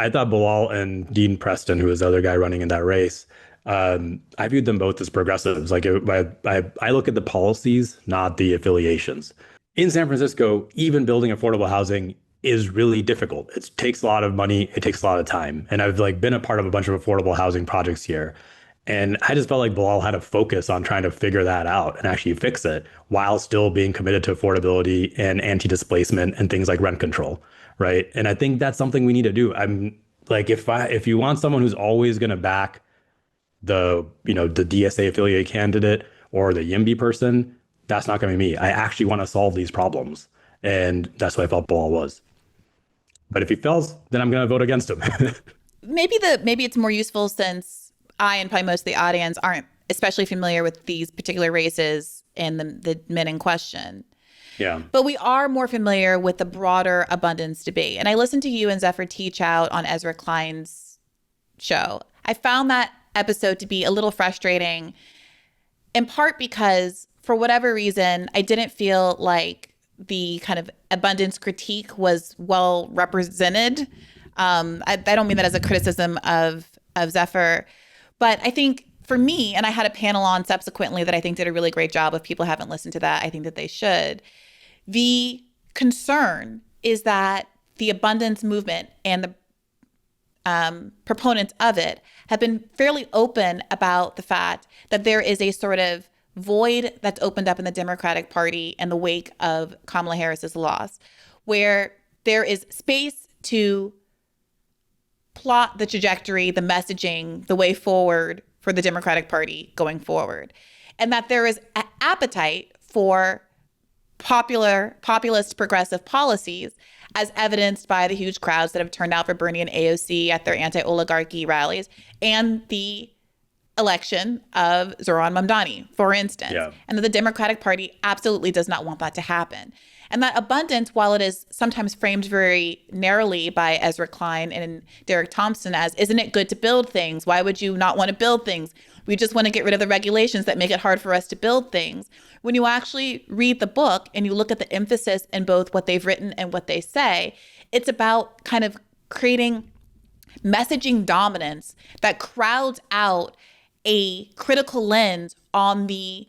thought Bilal and Dean Preston, who was the other guy running in that race, I viewed them both as progressives. Like, I look at the policies, not the affiliations. In San Francisco, even building affordable housing is really difficult. It takes a lot of money. It takes a lot of time. And I've been a part of a bunch of affordable housing projects here. And I just felt like Bilal had a focus on trying to figure that out and actually fix it while still being committed to affordability and anti-displacement and things like rent control. Right. And I think that's something we need to do. I'm like, if you want someone who's always going to back the DSA affiliate candidate or the YIMBY person, that's not going to be me. I actually want to solve these problems. And that's what I felt Bilal was. But if he fails, then I'm going to vote against him. Maybe it's more useful, since I and probably most of the audience aren't especially familiar with these particular races and the men in question. Yeah. But we are more familiar with the broader abundance debate. And I listened to you and Zephyr teach out on Ezra Klein's show. I found that episode to be a little frustrating, in part because, for whatever reason, I didn't feel like the kind of abundance critique was well represented. I don't mean that as a criticism of Zephyr, but I think for me, and I had a panel on subsequently that I think did a really great job. If people haven't listened to that, I think that they should. The concern is that the abundance movement and the proponents of it have been fairly open about the fact that there is a sort of void that's opened up in the Democratic Party in the wake of Kamala Harris's loss, where there is space to plot the trajectory, the messaging, the way forward for the Democratic Party going forward. And that there is an appetite for populist progressive policies, as evidenced by the huge crowds that have turned out for Bernie and AOC at their anti-oligarchy rallies, and the election of Zohran Mamdani, for instance. Yeah. And that the Democratic Party absolutely does not want that to happen. And that abundance, while it is sometimes framed very narrowly by Ezra Klein and Derek Thompson as, isn't it good to build things? Why would you not want to build things? We just want to get rid of the regulations that make it hard for us to build things. When you actually read the book and you look at the emphasis in both what they've written and what they say, it's about kind of creating messaging dominance that crowds out a critical lens on the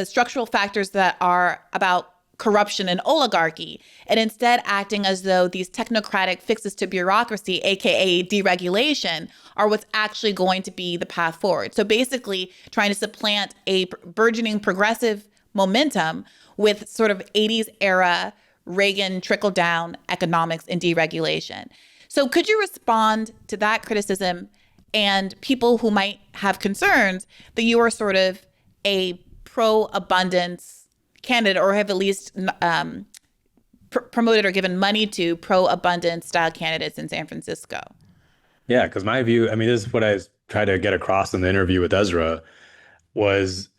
structural factors that are about corruption and oligarchy, and instead acting as though these technocratic fixes to bureaucracy, aka deregulation, are what's actually going to be the path forward. So basically trying to supplant a burgeoning progressive momentum with sort of 80s era Reagan trickle down economics and deregulation. So could you respond to that criticism and people who might have concerns that you are sort of a pro-abundance candidate, or have at least promoted or given money to pro-abundance style candidates in San Francisco? Yeah, because my view, I mean, this is what I tried to get across in the interview with Ezra, was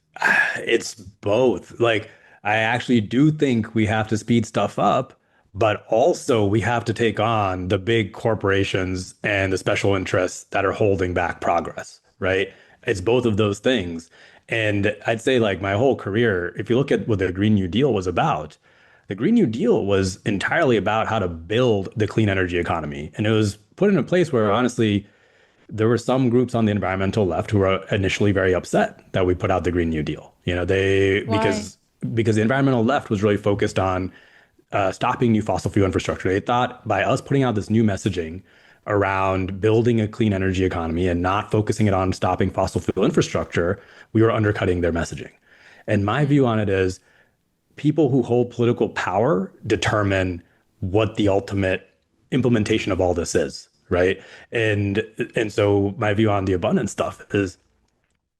it's both. Like, I actually do think we have to speed stuff up, but also we have to take on the big corporations and the special interests that are holding back progress, right? It's both of those things. And I'd say, like, my whole career, if you look at what the Green New Deal was about, the Green New Deal was entirely about how to build the clean energy economy. And it was put in a place where, honestly, there were some groups on the environmental left who were initially very upset that we put out the Green New Deal. You know, Why? because the environmental left was really focused on stopping new fossil fuel infrastructure. They thought by us putting out this new messaging around building a clean energy economy and not focusing it on stopping fossil fuel infrastructure, we were undercutting their messaging. And my view on it is people who hold political power determine what the ultimate implementation of all this is, right? And so my view on the abundance stuff is,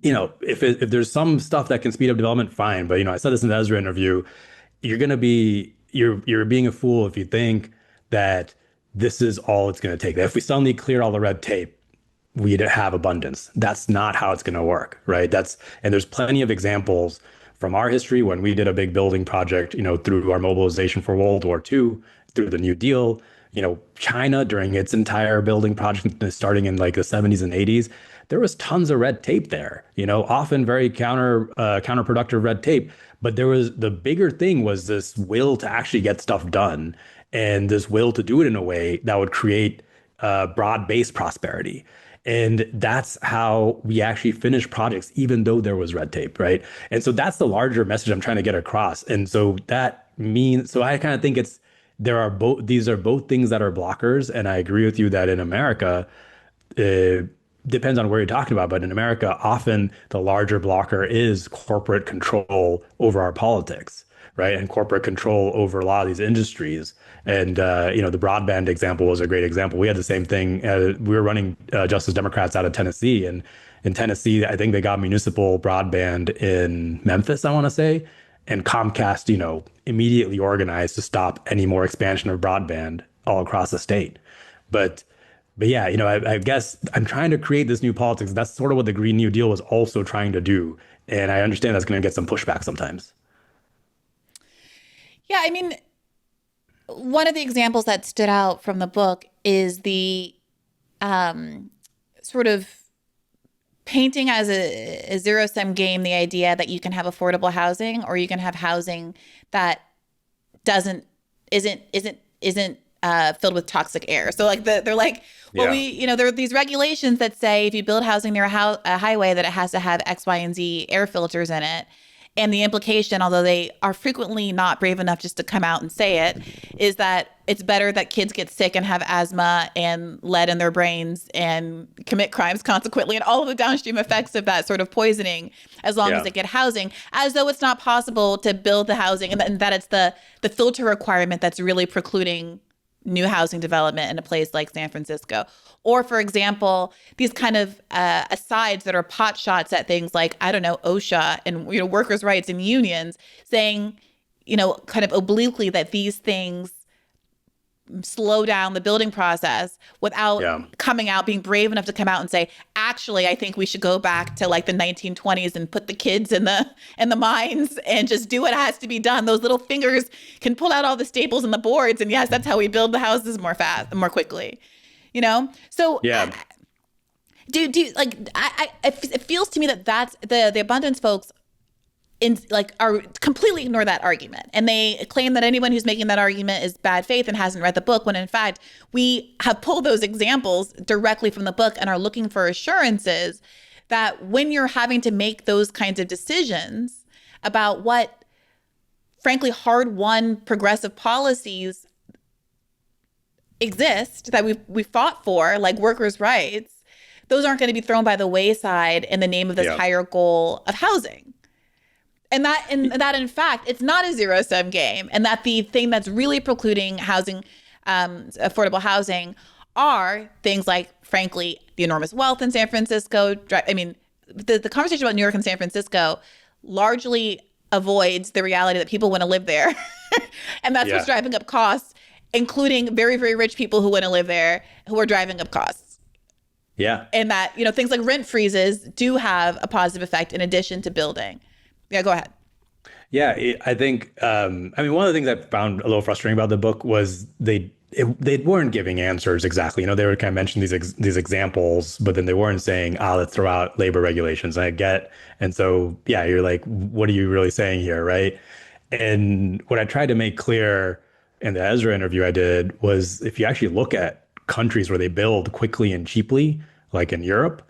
you know, if there's some stuff that can speed up development, fine. But, you know, I said this in the Ezra interview, you're being a fool if you think that this is all it's going to take. That if we suddenly clear all the red tape, we'd have abundance. That's not how it's going to work, right? And there's plenty of examples from our history when we did a big building project, you know, through our mobilization for World War II, through the New Deal, you know, China during its entire building project starting in like the 70s and 80s, there was tons of red tape there, you know, often very counterproductive red tape. But the bigger thing was this will to actually get stuff done and this will to do it in a way that would create broad-based prosperity. And that's how we actually finish projects, even though there was red tape, right? And so that's the larger message I'm trying to get across. And so so I kind of think these are both things that are blockers. And I agree with you that in America, depends on where you're talking about, but in America, often the larger blocker is corporate control over our politics, right? And corporate control over a lot of these industries. And, you know, the broadband example was a great example. We had the same thing. We were running Justice Democrats out of Tennessee. And in Tennessee, I think they got municipal broadband in Memphis, I want to say. And Comcast, you know, immediately organized to stop any more expansion of broadband all across the state. But yeah, you know, I guess I'm trying to create this new politics. That's sort of what the Green New Deal was also trying to do. And I understand that's going to get some pushback sometimes. Yeah, I mean, one of the examples that stood out from the book is the sort of painting as a zero-sum game the idea that you can have affordable housing or you can have housing that isn't filled with toxic air. So like they're like, well, Yeah. there are these regulations that say if you build housing near a highway that it has to have X, Y, and Z air filters in it. And the implication, although they are frequently not brave enough just to come out and say it, is that it's better that kids get sick and have asthma and lead in their brains and commit crimes consequently, and all of the downstream effects of that sort of poisoning, as long as Yeah. they get housing, as though it's not possible to build the housing, and that it's the filter requirement that's really precluding new housing development in a place like San Francisco. Or, for example, these kind of asides that are pot shots at things like, I don't know, OSHA and, you know, workers' rights and unions, saying, you know, kind of obliquely that these things slow down the building process without Yeah. coming out, being brave enough to come out and say, actually, I think we should go back to like the 1920s and put the kids in the mines and just do what has to be done. Those little fingers can pull out all the staples and the boards. And yes, that's how we build the houses more quickly, you know? So Yeah. do like, it feels to me that that's the abundance folks are completely ignore that argument, and they claim that anyone who's making that argument is bad faith and hasn't read the book, when in fact we have pulled those examples directly from the book and are looking for assurances that when you're having to make those kinds of decisions about what frankly hard-won progressive policies exist that we've fought for, like workers' rights, those aren't going to be thrown by the wayside in the name of this higher goal of housing. And that in fact, it's not a zero-sum game, and that the thing that's really precluding housing, affordable housing, are things like, frankly, the enormous wealth in San Francisco. I mean, the conversation about New York and San Francisco largely avoids the reality that people want to live there. And that's what's driving up costs, including very, very rich people who want to live there, who are driving up costs. Yeah. And that, you know, things like rent freezes do have a positive effect in addition to building. Yeah, go ahead. Yeah, I think, I mean, one of the things I found a little frustrating about the book was they weren't giving answers exactly. You know, they would kind of mention these examples, but then they weren't saying, let's throw out labor regulations. And so, yeah, you're like, what are you really saying here, right? And what I tried to make clear in the Ezra interview I did was, if you actually look at countries where they build quickly and cheaply, like in Europe,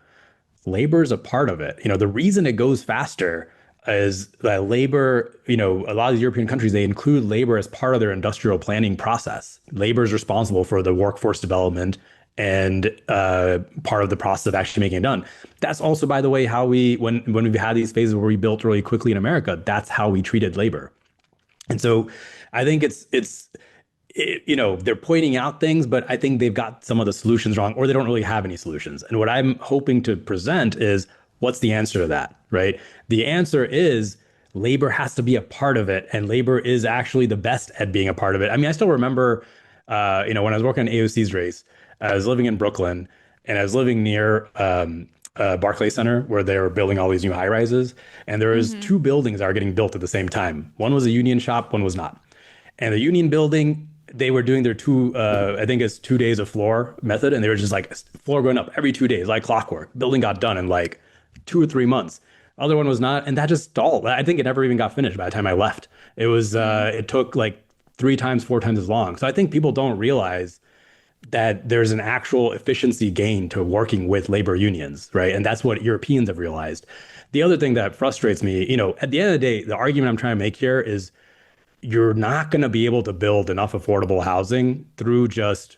labor is a part of it. You know, the reason it goes faster is that labor, you know, a lot of European countries, they include labor as part of their industrial planning process. Labor is responsible for the workforce development and part of the process of actually making it done. That's also, by the way, how when we've had these phases where we built really quickly in America, that's how we treated labor. And so I think you know, they're pointing out things, but I think they've got some of the solutions wrong, or they don't really have any solutions. And what I'm hoping to present is, what's the answer to that, right? The answer is labor has to be a part of it, and labor is actually the best at being a part of it. I mean, I still remember, you know, when I was working on AOC's race, I was living in Brooklyn, and I was living near Barclay Center, where they were building all these new high rises, and there was two buildings that were getting built at the same time. One was a union shop, one was not. And the union building, they were doing their I think it's 2 days of floor method, and they were just like floor going up every 2 days, like clockwork. Building got done in like 2 or 3 months. Other one was not, and that just stalled. I think it never even got finished by the time I left. It was it took like 4 times as long. So I think people don't realize that there's an actual efficiency gain to working with labor unions, right? And that's what Europeans have realized. The other thing that frustrates me, you know, at the end of the day, the argument I'm trying to make here is, you're not going to be able to build enough affordable housing through just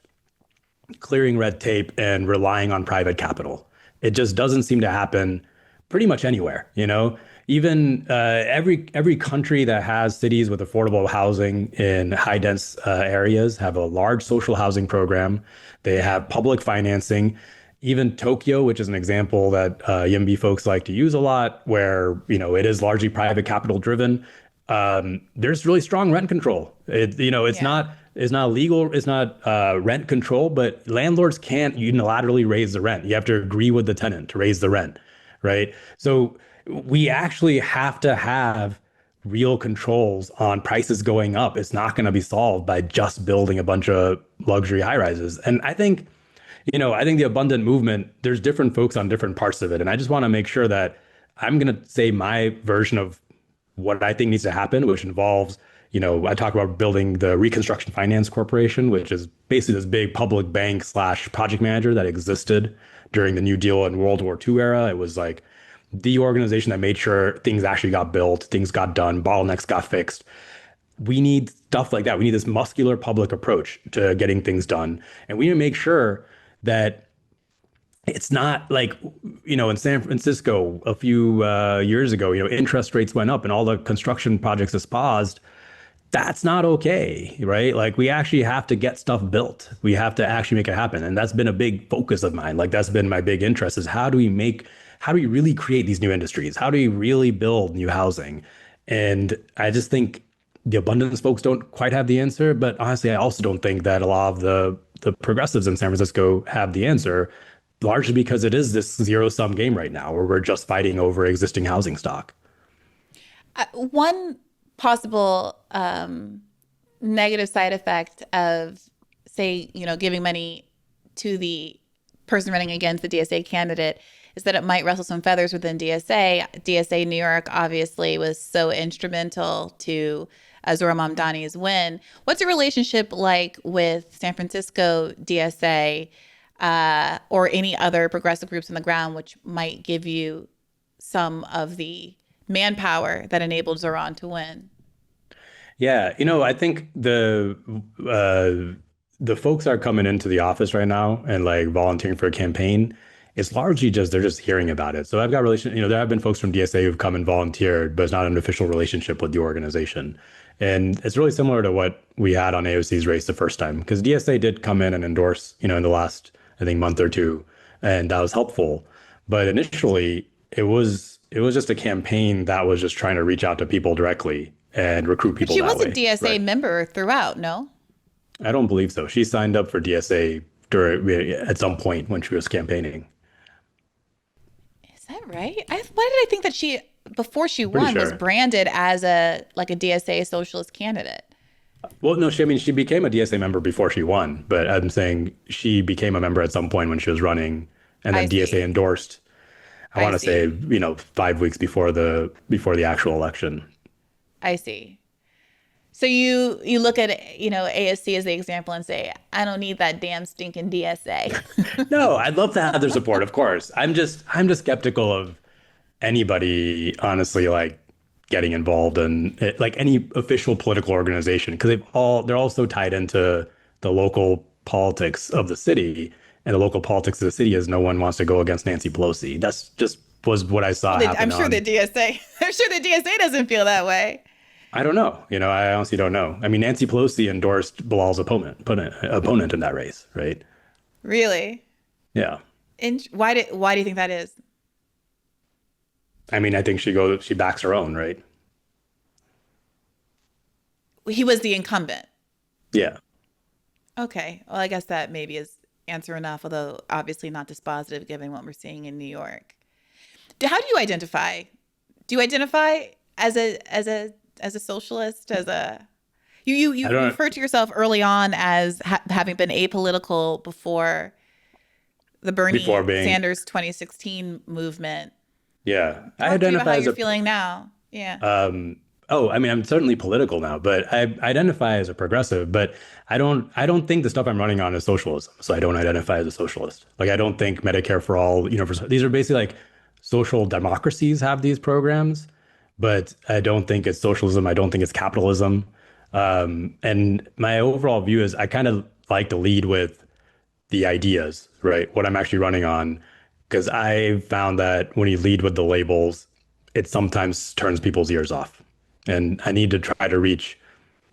clearing red tape and relying on private capital. It just doesn't seem to happen pretty much anywhere, you know? Even every country that has cities with affordable housing in high dense areas have a large social housing program. They have public financing. Even Tokyo, which is an example that YIMBY folks like to use a lot, where, you know, it is largely private capital driven. There's really strong rent control. It's not legal. It's not rent control, but landlords can't unilaterally raise the rent. You have to agree with the tenant to raise the rent, right? So we actually have to have real controls on prices going up. It's not going to be solved by just building a bunch of luxury high rises. And I think the abundant movement, there's different folks on different parts of it. And I just want to make sure that I'm going to say my version of what I think needs to happen, which involves, you know, I talk about building the Reconstruction Finance Corporation, which is basically this big public bank / project manager that existed during the New Deal and World War II era. It was like the organization that made sure things actually got built, things got done, bottlenecks got fixed. We need stuff like that. We need this muscular public approach to getting things done. And we need to make sure that it's not like, you know, in San Francisco a few years ago, you know, interest rates went up and all the construction projects is paused. That's not okay, right? Like, we actually have to get stuff built. We have to actually make it happen. And that's been a big focus of mine. Like, that's been my big interest, is how do we really create these new industries? How do we really build new housing? And I just think the abundance folks don't quite have the answer. But honestly, I also don't think that a lot of the progressives in San Francisco have the answer, largely because it is this zero sum game right now where we're just fighting over existing housing stock. One possible negative side effect of, say, giving money to the person running against the DSA candidate is that it might rustle some feathers within DSA. DSA New York obviously was so instrumental to Zohran Mamdani's win. What's your relationship like with San Francisco DSA or any other progressive groups on the ground, which might give you some of the manpower that enabled Zohran to win? Yeah, I think the folks that are coming into the office right now and like volunteering for a campaign, it's largely just they're just hearing about it. So I've got there have been folks from DSA who've come and volunteered, but it's not an official relationship with the organization. And it's really similar to what we had on AOC's race the first time, because DSA did come in and endorse, in the last, I think, month or two, and that was helpful. But initially, it was just a campaign that was just trying to reach out to people directly and recruit But people she that was a way. DSA Right. member throughout, no? I don't believe so. She signed up for DSA at some point when she was campaigning. Is that right? Why did I think that she, before she Pretty won, was sure. branded as a DSA socialist candidate? Well, no, she became a DSA member before she won, but I'm saying she became a member at some point when she was running, and I then DSA see. endorsed. I I want to say, see. 5 weeks before the actual election. I see. So you look at, AOC as the example and say, I don't need that damn stinking DSA. No, I'd love to have their support, of course. I'm just skeptical of anybody, honestly, like getting involved in it, like any official political organization, because they're all so tied into the local politics of the city, and the local politics of the city is no one wants to go against Nancy Pelosi. That's just was what I saw I'm happen sure the on. DSA, I'm sure the DSA doesn't feel that way. I don't know. I honestly don't know. I mean, Nancy Pelosi endorsed Bilal's opponent in that race, right? Really? Yeah. Why do you think that is? I mean, I think she backs her own, right? He was the incumbent. Yeah. Okay. Well, I guess that maybe is answer enough, although obviously not dispositive given what we're seeing in New York. How do you identify? Do you identify as a socialist, as a I you don't referred to yourself early on as having been apolitical before the before Bernie being Sanders 2016 movement. Yeah, I Talk to me about how identify as you're a feeling now. Yeah. oh, I mean, I'm certainly political now, but I identify as a progressive, but I don't think the stuff I'm running on is socialism. So I don't identify as a socialist. Like I don't think Medicare for all, universal. These are basically like social democracies have these programs, but I don't think it's socialism. I don't think it's capitalism. And my overall view is I kind of like to lead with the ideas, right? What I'm actually running on, because I found that when you lead with the labels, it sometimes turns people's ears off. And I need to try to reach,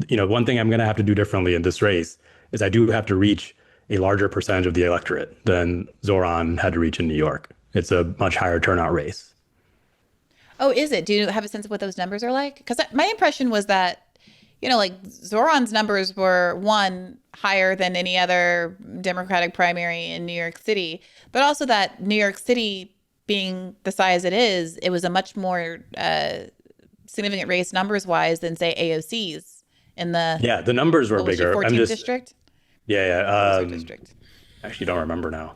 one thing I'm going to have to do differently in this race is I do have to reach a larger percentage of the electorate than Zoran had to reach in New York. It's a much higher turnout race. Oh, is it? Do you have a sense of what those numbers are like? Because my impression was that, like Zoran's numbers were one higher than any other Democratic primary in New York City, but also that New York City being the size it is, it was a much more significant race numbers wise than say AOC's in the, Yeah, the numbers were what was she, bigger. I'm 14th just, district? yeah, What was yeah. her district? Actually don't remember now.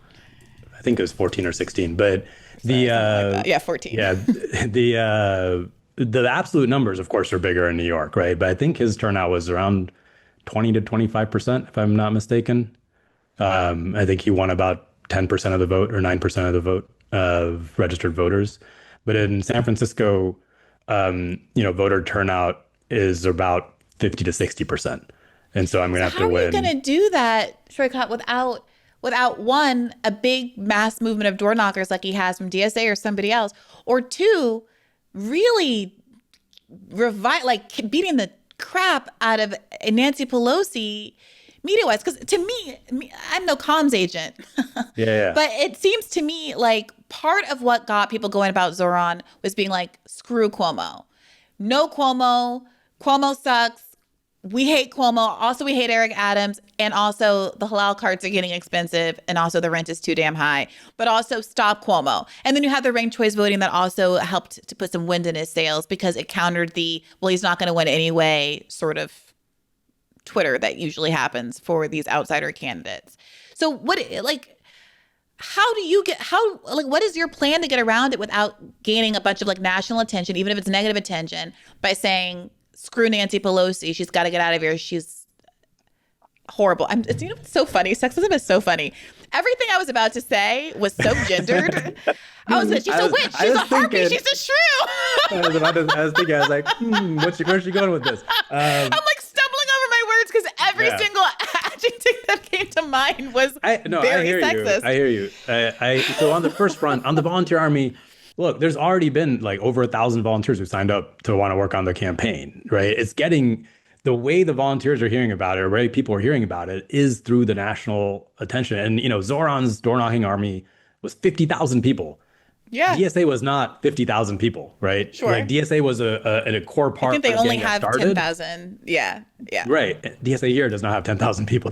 I think it was 14 or 16, but the Something like that. Yeah, 14. yeah, the absolute numbers, of course, are bigger in New York, right? But I think his turnout was around 20 to 25%, if I'm not mistaken. I think he won about 10% of the vote or 9% of the vote of registered voters. But in San Francisco, voter turnout is about 50 to 60%. And so I'm going to So have to how are you going win. to do that, Saikat, without one, a big mass movement of door knockers like he has from DSA or somebody else, or two, really beating the crap out of Nancy Pelosi media-wise? Because to me, I'm no comms agent, Yeah, yeah. but it seems to me like part of what got people going about Zoran was being like, screw Cuomo. No Cuomo. Cuomo sucks. we hate Cuomo. Also, we hate Eric Adams. And also, the halal carts are getting expensive. And also, the rent is too damn high. But also, stop Cuomo. And then you have the ranked choice voting that also helped to put some wind in his sails because it countered the, well, he's not going to win anyway sort of Twitter that usually happens for these outsider candidates. So, how do you what is your plan to get around it without gaining a bunch of like national attention, even if it's negative attention, by saying, screw Nancy Pelosi, she's got to get out of here, she's horrible. It's so funny. Sexism is so funny. Everything I was about to say was so gendered. She's a witch, she's a harpy, she's a shrew. I was thinking, I was like, where's she going with this? I'm like stumbling over my words because every single adjective that came to mind was very sexist. I hear you. So on the first front, on the volunteer army, look, there's already been like over 1,000 volunteers who signed up to want to work on the campaign, right? It's getting the way the volunteers are hearing about it, or the way people are hearing about it, is through the national attention. And, Zoran's door knocking army was 50,000 people. Yeah. DSA was not 50,000 people, right? Sure. Like DSA was a core part. I think they only have 10,000. Yeah. Yeah. Right. DSA here does not have 10,000 people.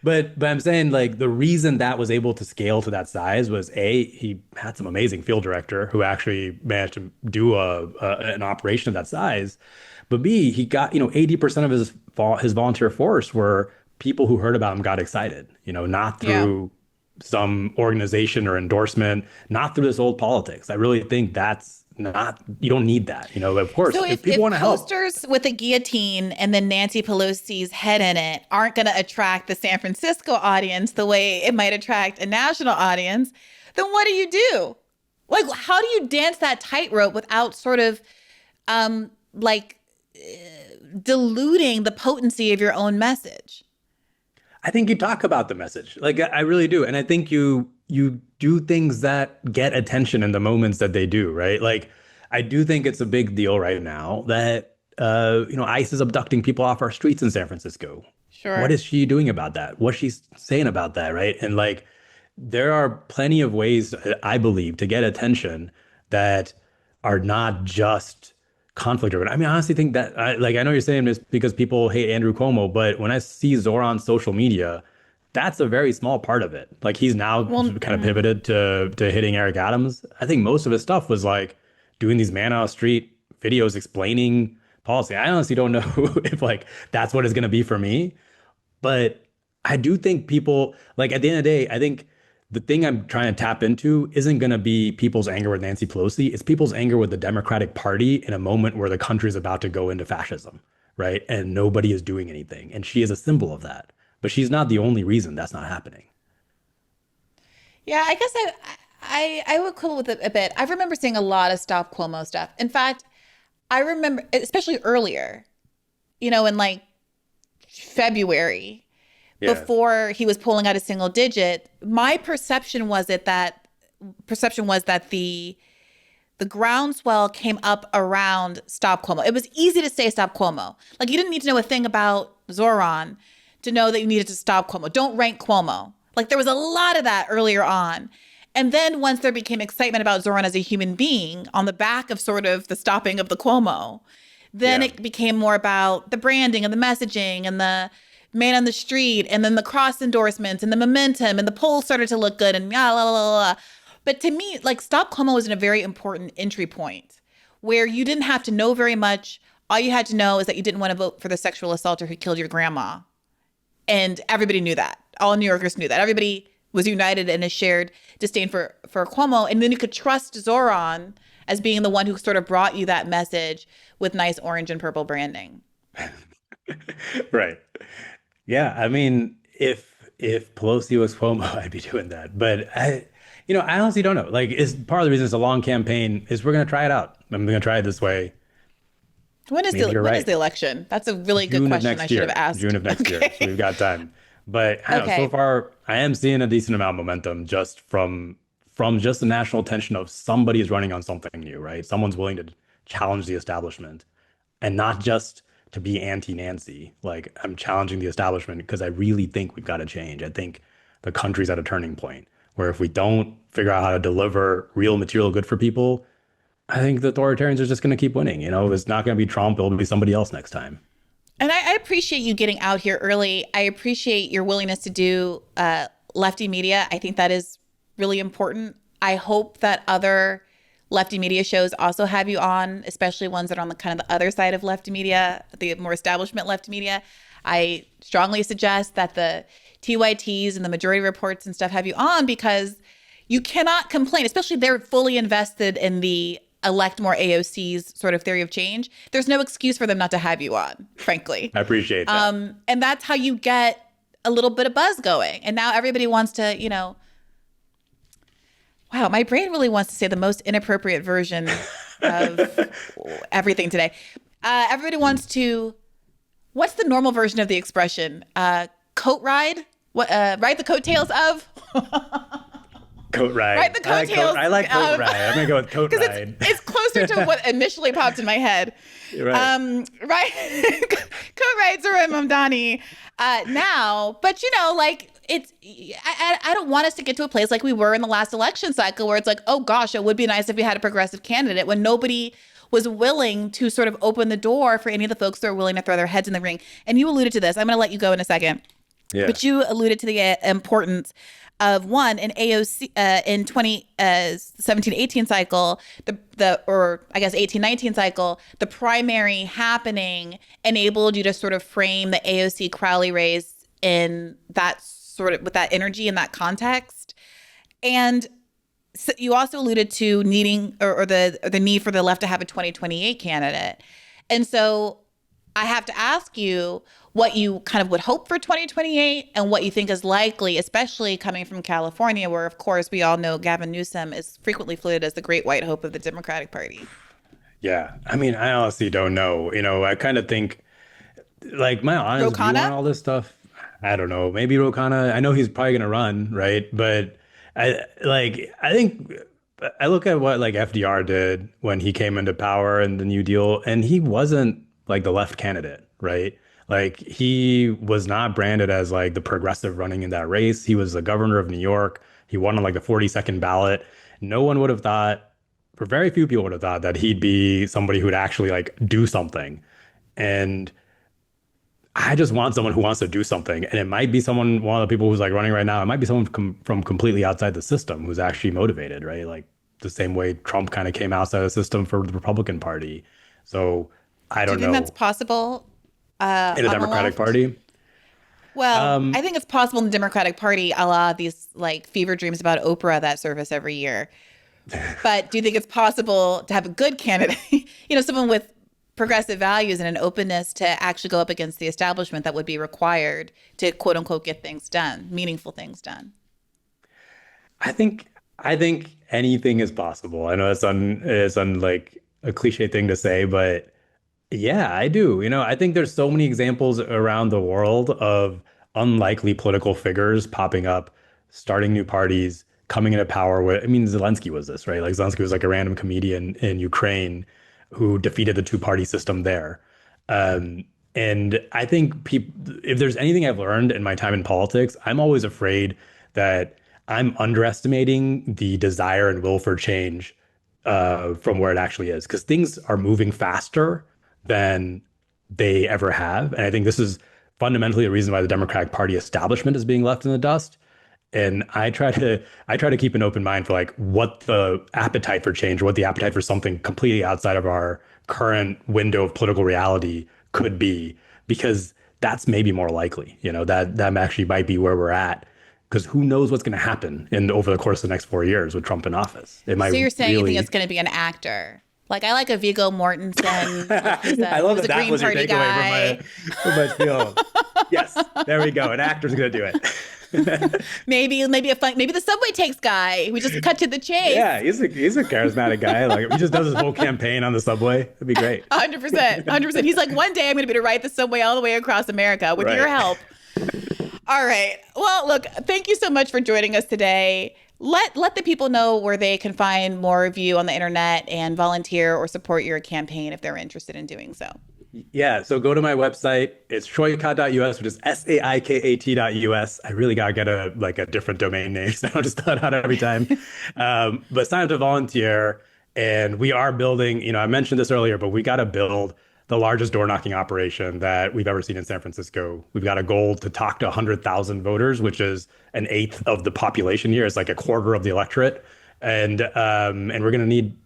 But I'm saying like the reason that was able to scale to that size was he had some amazing field director who actually managed to do an operation of that size. But B, he got, 80% of his volunteer force were people who heard about him, got excited, not through some organization or endorsement, not through this old politics. I really think that's not, you don't need that. Of course, so if people want to help. Posters with a guillotine and then Nancy Pelosi's head in it aren't going to attract the San Francisco audience the way it might attract a national audience, then what do you do? Like, how do you dance that tightrope without sort of diluting the potency of your own message? I think you talk about the message. Like, I really do. And I think you do things that get attention in the moments that they do, right? Like, I do think it's a big deal right now that, ICE is abducting people off our streets in San Francisco. Sure. What is she doing about that? What's she saying about that, right? And like, there are plenty of ways, I believe, to get attention that are not just conflict driven. I mean, I honestly think that I know you're saying this because people hate Andrew Cuomo, but when I see Zoran's social media, that's a very small part of it. Like, he's now kind of pivoted to hitting Eric Adams. I think most of his stuff was like doing these man on the street videos explaining policy. I honestly don't know if like that's what it's going to be for me, but I do think people, like, at the end of the day, I think the thing I'm trying to tap into isn't going to be people's anger with Nancy Pelosi. It's people's anger with the Democratic Party in a moment where the country is about to go into fascism, right? And nobody is doing anything. And she is a symbol of that. But she's not the only reason that's not happening. Yeah, I guess I would quibble with it a bit. I remember seeing a lot of Stop Cuomo stuff. In fact, I remember, especially earlier, in like February, before he was pulling out a single digit, my perception was that the groundswell came up around Stop Cuomo. It was easy to say Stop Cuomo. Like, you didn't need to know a thing about Zoran to know that you needed to stop Cuomo. Don't rank Cuomo. Like, there was a lot of that earlier on. And then once there became excitement about Zoran as a human being on the back of sort of the stopping of the Cuomo, then it became more about the branding and the messaging and the man on the street, and then the cross endorsements and the momentum, and the polls started to look good, and la la la la. But to me, like, Stop Cuomo was in a very important entry point where you didn't have to know very much. All you had to know is that you didn't want to vote for the sexual assaulter who killed your grandma. And everybody knew that. All New Yorkers knew that. Everybody was united in a shared disdain for Cuomo. And then you could trust Zoran as being the one who sort of brought you that message with nice orange and purple branding. Right. Yeah, I mean, if Pelosi was Cuomo, I'd be doing that. But I honestly don't know. Like, is part of the reason it's a long campaign is we're going to try it out. I'm going to try it this way. When is the election? That's a really good question I should have asked. June of next year. So we've got time. But I don't know, so far, I am seeing a decent amount of momentum just from just the national attention of somebody is running on something new, right? Someone's willing to challenge the establishment, and not just to be anti-Nancy. Like, I'm challenging the establishment because I really think we've got to change. I think the country's at a turning point where if we don't figure out how to deliver real material good for people, I think the authoritarians are just going to keep winning. It's not going to be Trump. It'll be somebody else next time. And I appreciate you getting out here early. I appreciate your willingness to do lefty media. I think that is really important. I hope that other lefty media shows also have you on, especially ones that are on the kind of the other side of lefty media, the more establishment lefty media. I strongly suggest that the TYTs and the majority reports and stuff have you on, because you cannot complain, especially they're fully invested in the elect more AOC's sort of theory of change. There's no excuse for them not to have you on, frankly. I appreciate that. And that's how you get a little bit of buzz going. And now everybody wants to, wow, my brain really wants to say the most inappropriate version of everything today. Everybody wants to, what's the normal version of the expression? Coat ride? What? Ride the coattails of? Coat ride. Ride the coattails. I like coat ride. I'm gonna go with coat ride. It's closer to what initially popped in my head. Right. Right. Coat rides are Mamdani now, but it's. I don't want us to get to a place like we were in the last election cycle, where it's like, oh gosh, it would be nice if we had a progressive candidate, when nobody was willing to sort of open the door for any of the folks that are willing to throw their heads in the ring. And you alluded to this. I'm going to let you go in a second. Yeah. But you alluded to the importance of one in AOC in 2017-18 cycle, or I guess 18-19 cycle, the primary happening enabled you to sort of frame the AOC Crowley race in that sort of with that energy and that context. And so you also alluded to needing or the need for the left to have a 2028 candidate. And so I have to ask you what you kind of would hope for 2028 and what you think is likely, especially coming from California, where, of course, we all know Gavin Newsom is frequently floated as the great white hope of the Democratic Party. Yeah. I mean, I honestly don't know. I kind of think, like, my honest view on all this stuff, I don't know. Maybe Ro Khanna. I know he's probably going to run, right? But I think I look at what like FDR did when he came into power and the New Deal, and he wasn't like the left candidate, right? Like, he was not branded as like the progressive running in that race. He was the governor of New York. He won on like the 42nd ballot. No one would have thought, or very few people would have thought, that he'd be somebody who would actually like do something. And I just want someone who wants to do something. And it might be one of the people who's like running right now. It might be someone from completely outside the system who's actually motivated, right? Like the same way Trump kind of came outside the system for the Republican Party. So I don't know. Do you think that's possible? In a Democratic Party? Well, I think it's possible in the Democratic Party, a la these like fever dreams about Oprah that surface every year. But do you think it's possible to have a good candidate, someone with progressive values and an openness to actually go up against the establishment that would be required to quote unquote get things done, meaningful things done? I think anything is possible. I know it's like a cliche thing to say, but yeah, I do. I think there's so many examples around the world of unlikely political figures popping up, starting new parties, coming into power. Zelensky was this, right? Like, Zelensky was like a random comedian in Ukraine who defeated the two-party system there. And I think if there's anything I've learned in my time in politics, I'm always afraid that I'm underestimating the desire and will for change from where it actually is, because things are moving faster than they ever have. And I think this is fundamentally the reason why the Democratic Party establishment is being left in the dust. And I try to keep an open mind for like what the appetite for change, or what the appetite for something completely outside of our current window of political reality could be, because that's maybe more likely, that actually might be where we're at. Because who knows what's going to happen over the course of the next 4 years with Trump in office. So you're saying you think it's going to be an actor? Like, I like a Viggo Mortensen. I love that was your takeaway from my spiel. Yes, there we go. An actor's going to do it. maybe the subway takes guy. We just cut to the chase. Yeah, he's a charismatic guy. Like, he just does his whole campaign on the subway. It'd be great. 100%. He's like, one day I'm going to be to ride the subway all the way across America with your help. All right. Well, look, thank you so much for joining us today. Let the people know where they can find more of you on the internet and volunteer or support your campaign if they're interested in doing so. Yeah, so go to my website. It's saikat.us, which is SAIKAT.us. I really gotta get a different domain name, so I don't just throw it out every time. But sign up to volunteer, and we are building. I mentioned this earlier, but we got to build the largest door knocking operation that we've ever seen in San Francisco. We've got a goal to talk to 100,000 voters, which is an eighth of the population here. It's like a quarter of the electorate. And we're going to need,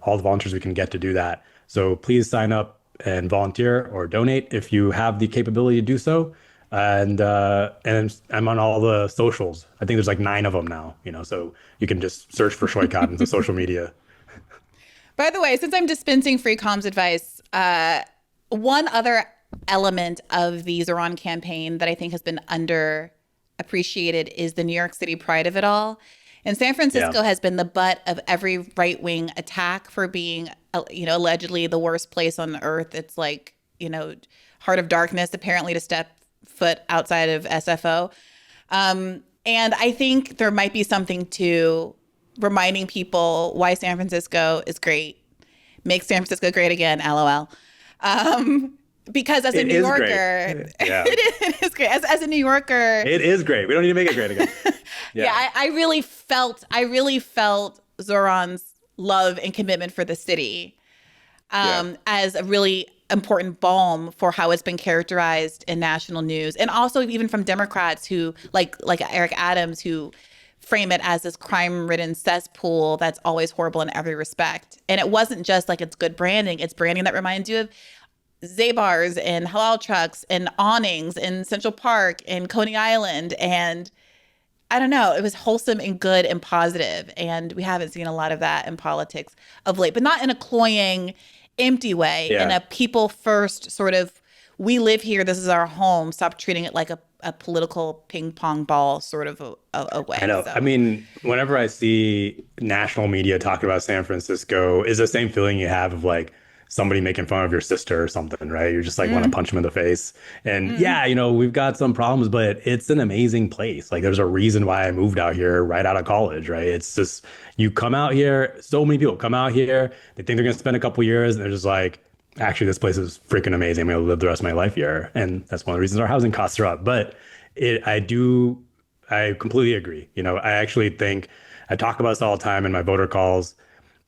all the volunteers we can get to do that. So please sign up and volunteer or donate if you have the capability to do so. And I'm on all the socials. I think there's like 9 of them now, so you can just search for Saikat into social media. By the way, since I'm dispensing free comms advice, one other element of the Zoran campaign that I think has been underappreciated is the New York City pride of it all. And San Francisco has been the butt of every right-wing attack for being, allegedly the worst place on earth. It's like, heart of darkness, apparently, to step foot outside of SFO. And I think there might be something to reminding people why San Francisco is great. Make San Francisco great again, LOL. Because as a New Yorker, it is great. As a New Yorker, it is great. We don't need to make it great again. I really felt Zoran's love and commitment for the city as a really important balm for how it's been characterized in national news, and also even from Democrats who like Eric Adams, who frame it as this crime-ridden cesspool that's always horrible in every respect. And it wasn't just like it's good branding; it's branding that reminds you of Zabar's and halal trucks and awnings in Central Park and Coney Island. And I don't know, it was wholesome and good and positive. And we haven't seen a lot of that in politics of late, but not in a cloying, empty way, in a people first sort of, we live here, this is our home, stop treating it like a political ping pong ball sort of a way. I know. So. I mean, whenever I see national media talking about San Francisco, is the same feeling you have of like somebody making fun of your sister or something, right? You're just like want to punch them in the face. And we've got some problems, but it's an amazing place. Like there's a reason why I moved out here right out of college, right? It's just, you come out here, so many people come out here, they think they're going to spend a couple years and they're just like, actually, this place is freaking amazing. I'm going to live the rest of my life here. And that's one of the reasons our housing costs are up. But I completely agree. I actually think, I talk about this all the time in my voter calls.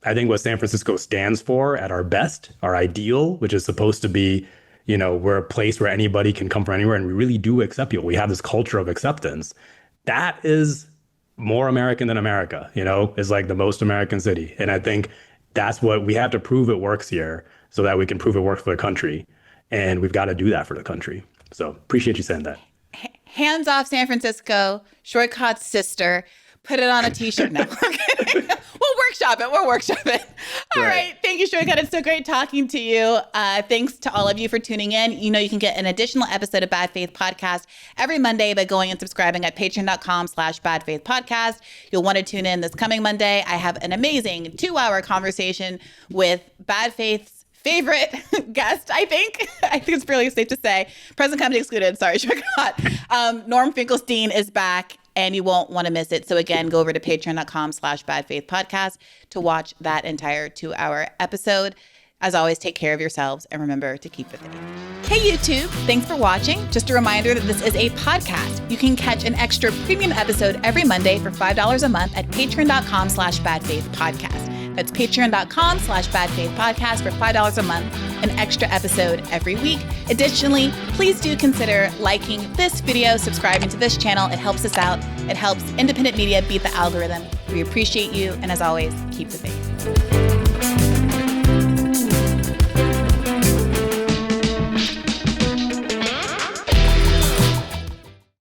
I think what San Francisco stands for at our best, our ideal, which is supposed to be, we're a place where anybody can come from anywhere and we really do accept people. We have this culture of acceptance. That is more American than America, is like the most American city. And I think that's what we have to prove it works here so that we can prove it works for the country. And we've got to do that for the country. So appreciate you saying that. Hands off San Francisco, Shoykat's sister. Put it on a t-shirt now. We'll workshop it. All right. Thank you, Saikat. It's so great talking to you. Thanks to all of you for tuning in. You can get an additional episode of Bad Faith Podcast every Monday by going and subscribing at patreon.com/Bad Faith Podcast. You'll want to tune in this coming Monday. I have an amazing 2-hour conversation with Bad Faith's favorite guest, I think it's fairly safe to say. Present company excluded. Sorry, Saikat. Norm Finkelstein is back. And you won't want to miss it. So again, go over to patreon.com/Bad Faith Podcast to watch that entire 2-hour episode. As always, take care of yourselves and remember to keep the faith. Hey, YouTube. Thanks for watching. Just a reminder that this is a podcast. You can catch an extra premium episode every Monday for $5 a month at patreon.com/Bad Faith Podcast. That's patreon.com/Bad Faith Podcast for $5 a month, an extra episode every week. Additionally, please do consider liking this video, subscribing to this channel. It helps us out. It helps independent media beat the algorithm. We appreciate you. And as always, keep the faith.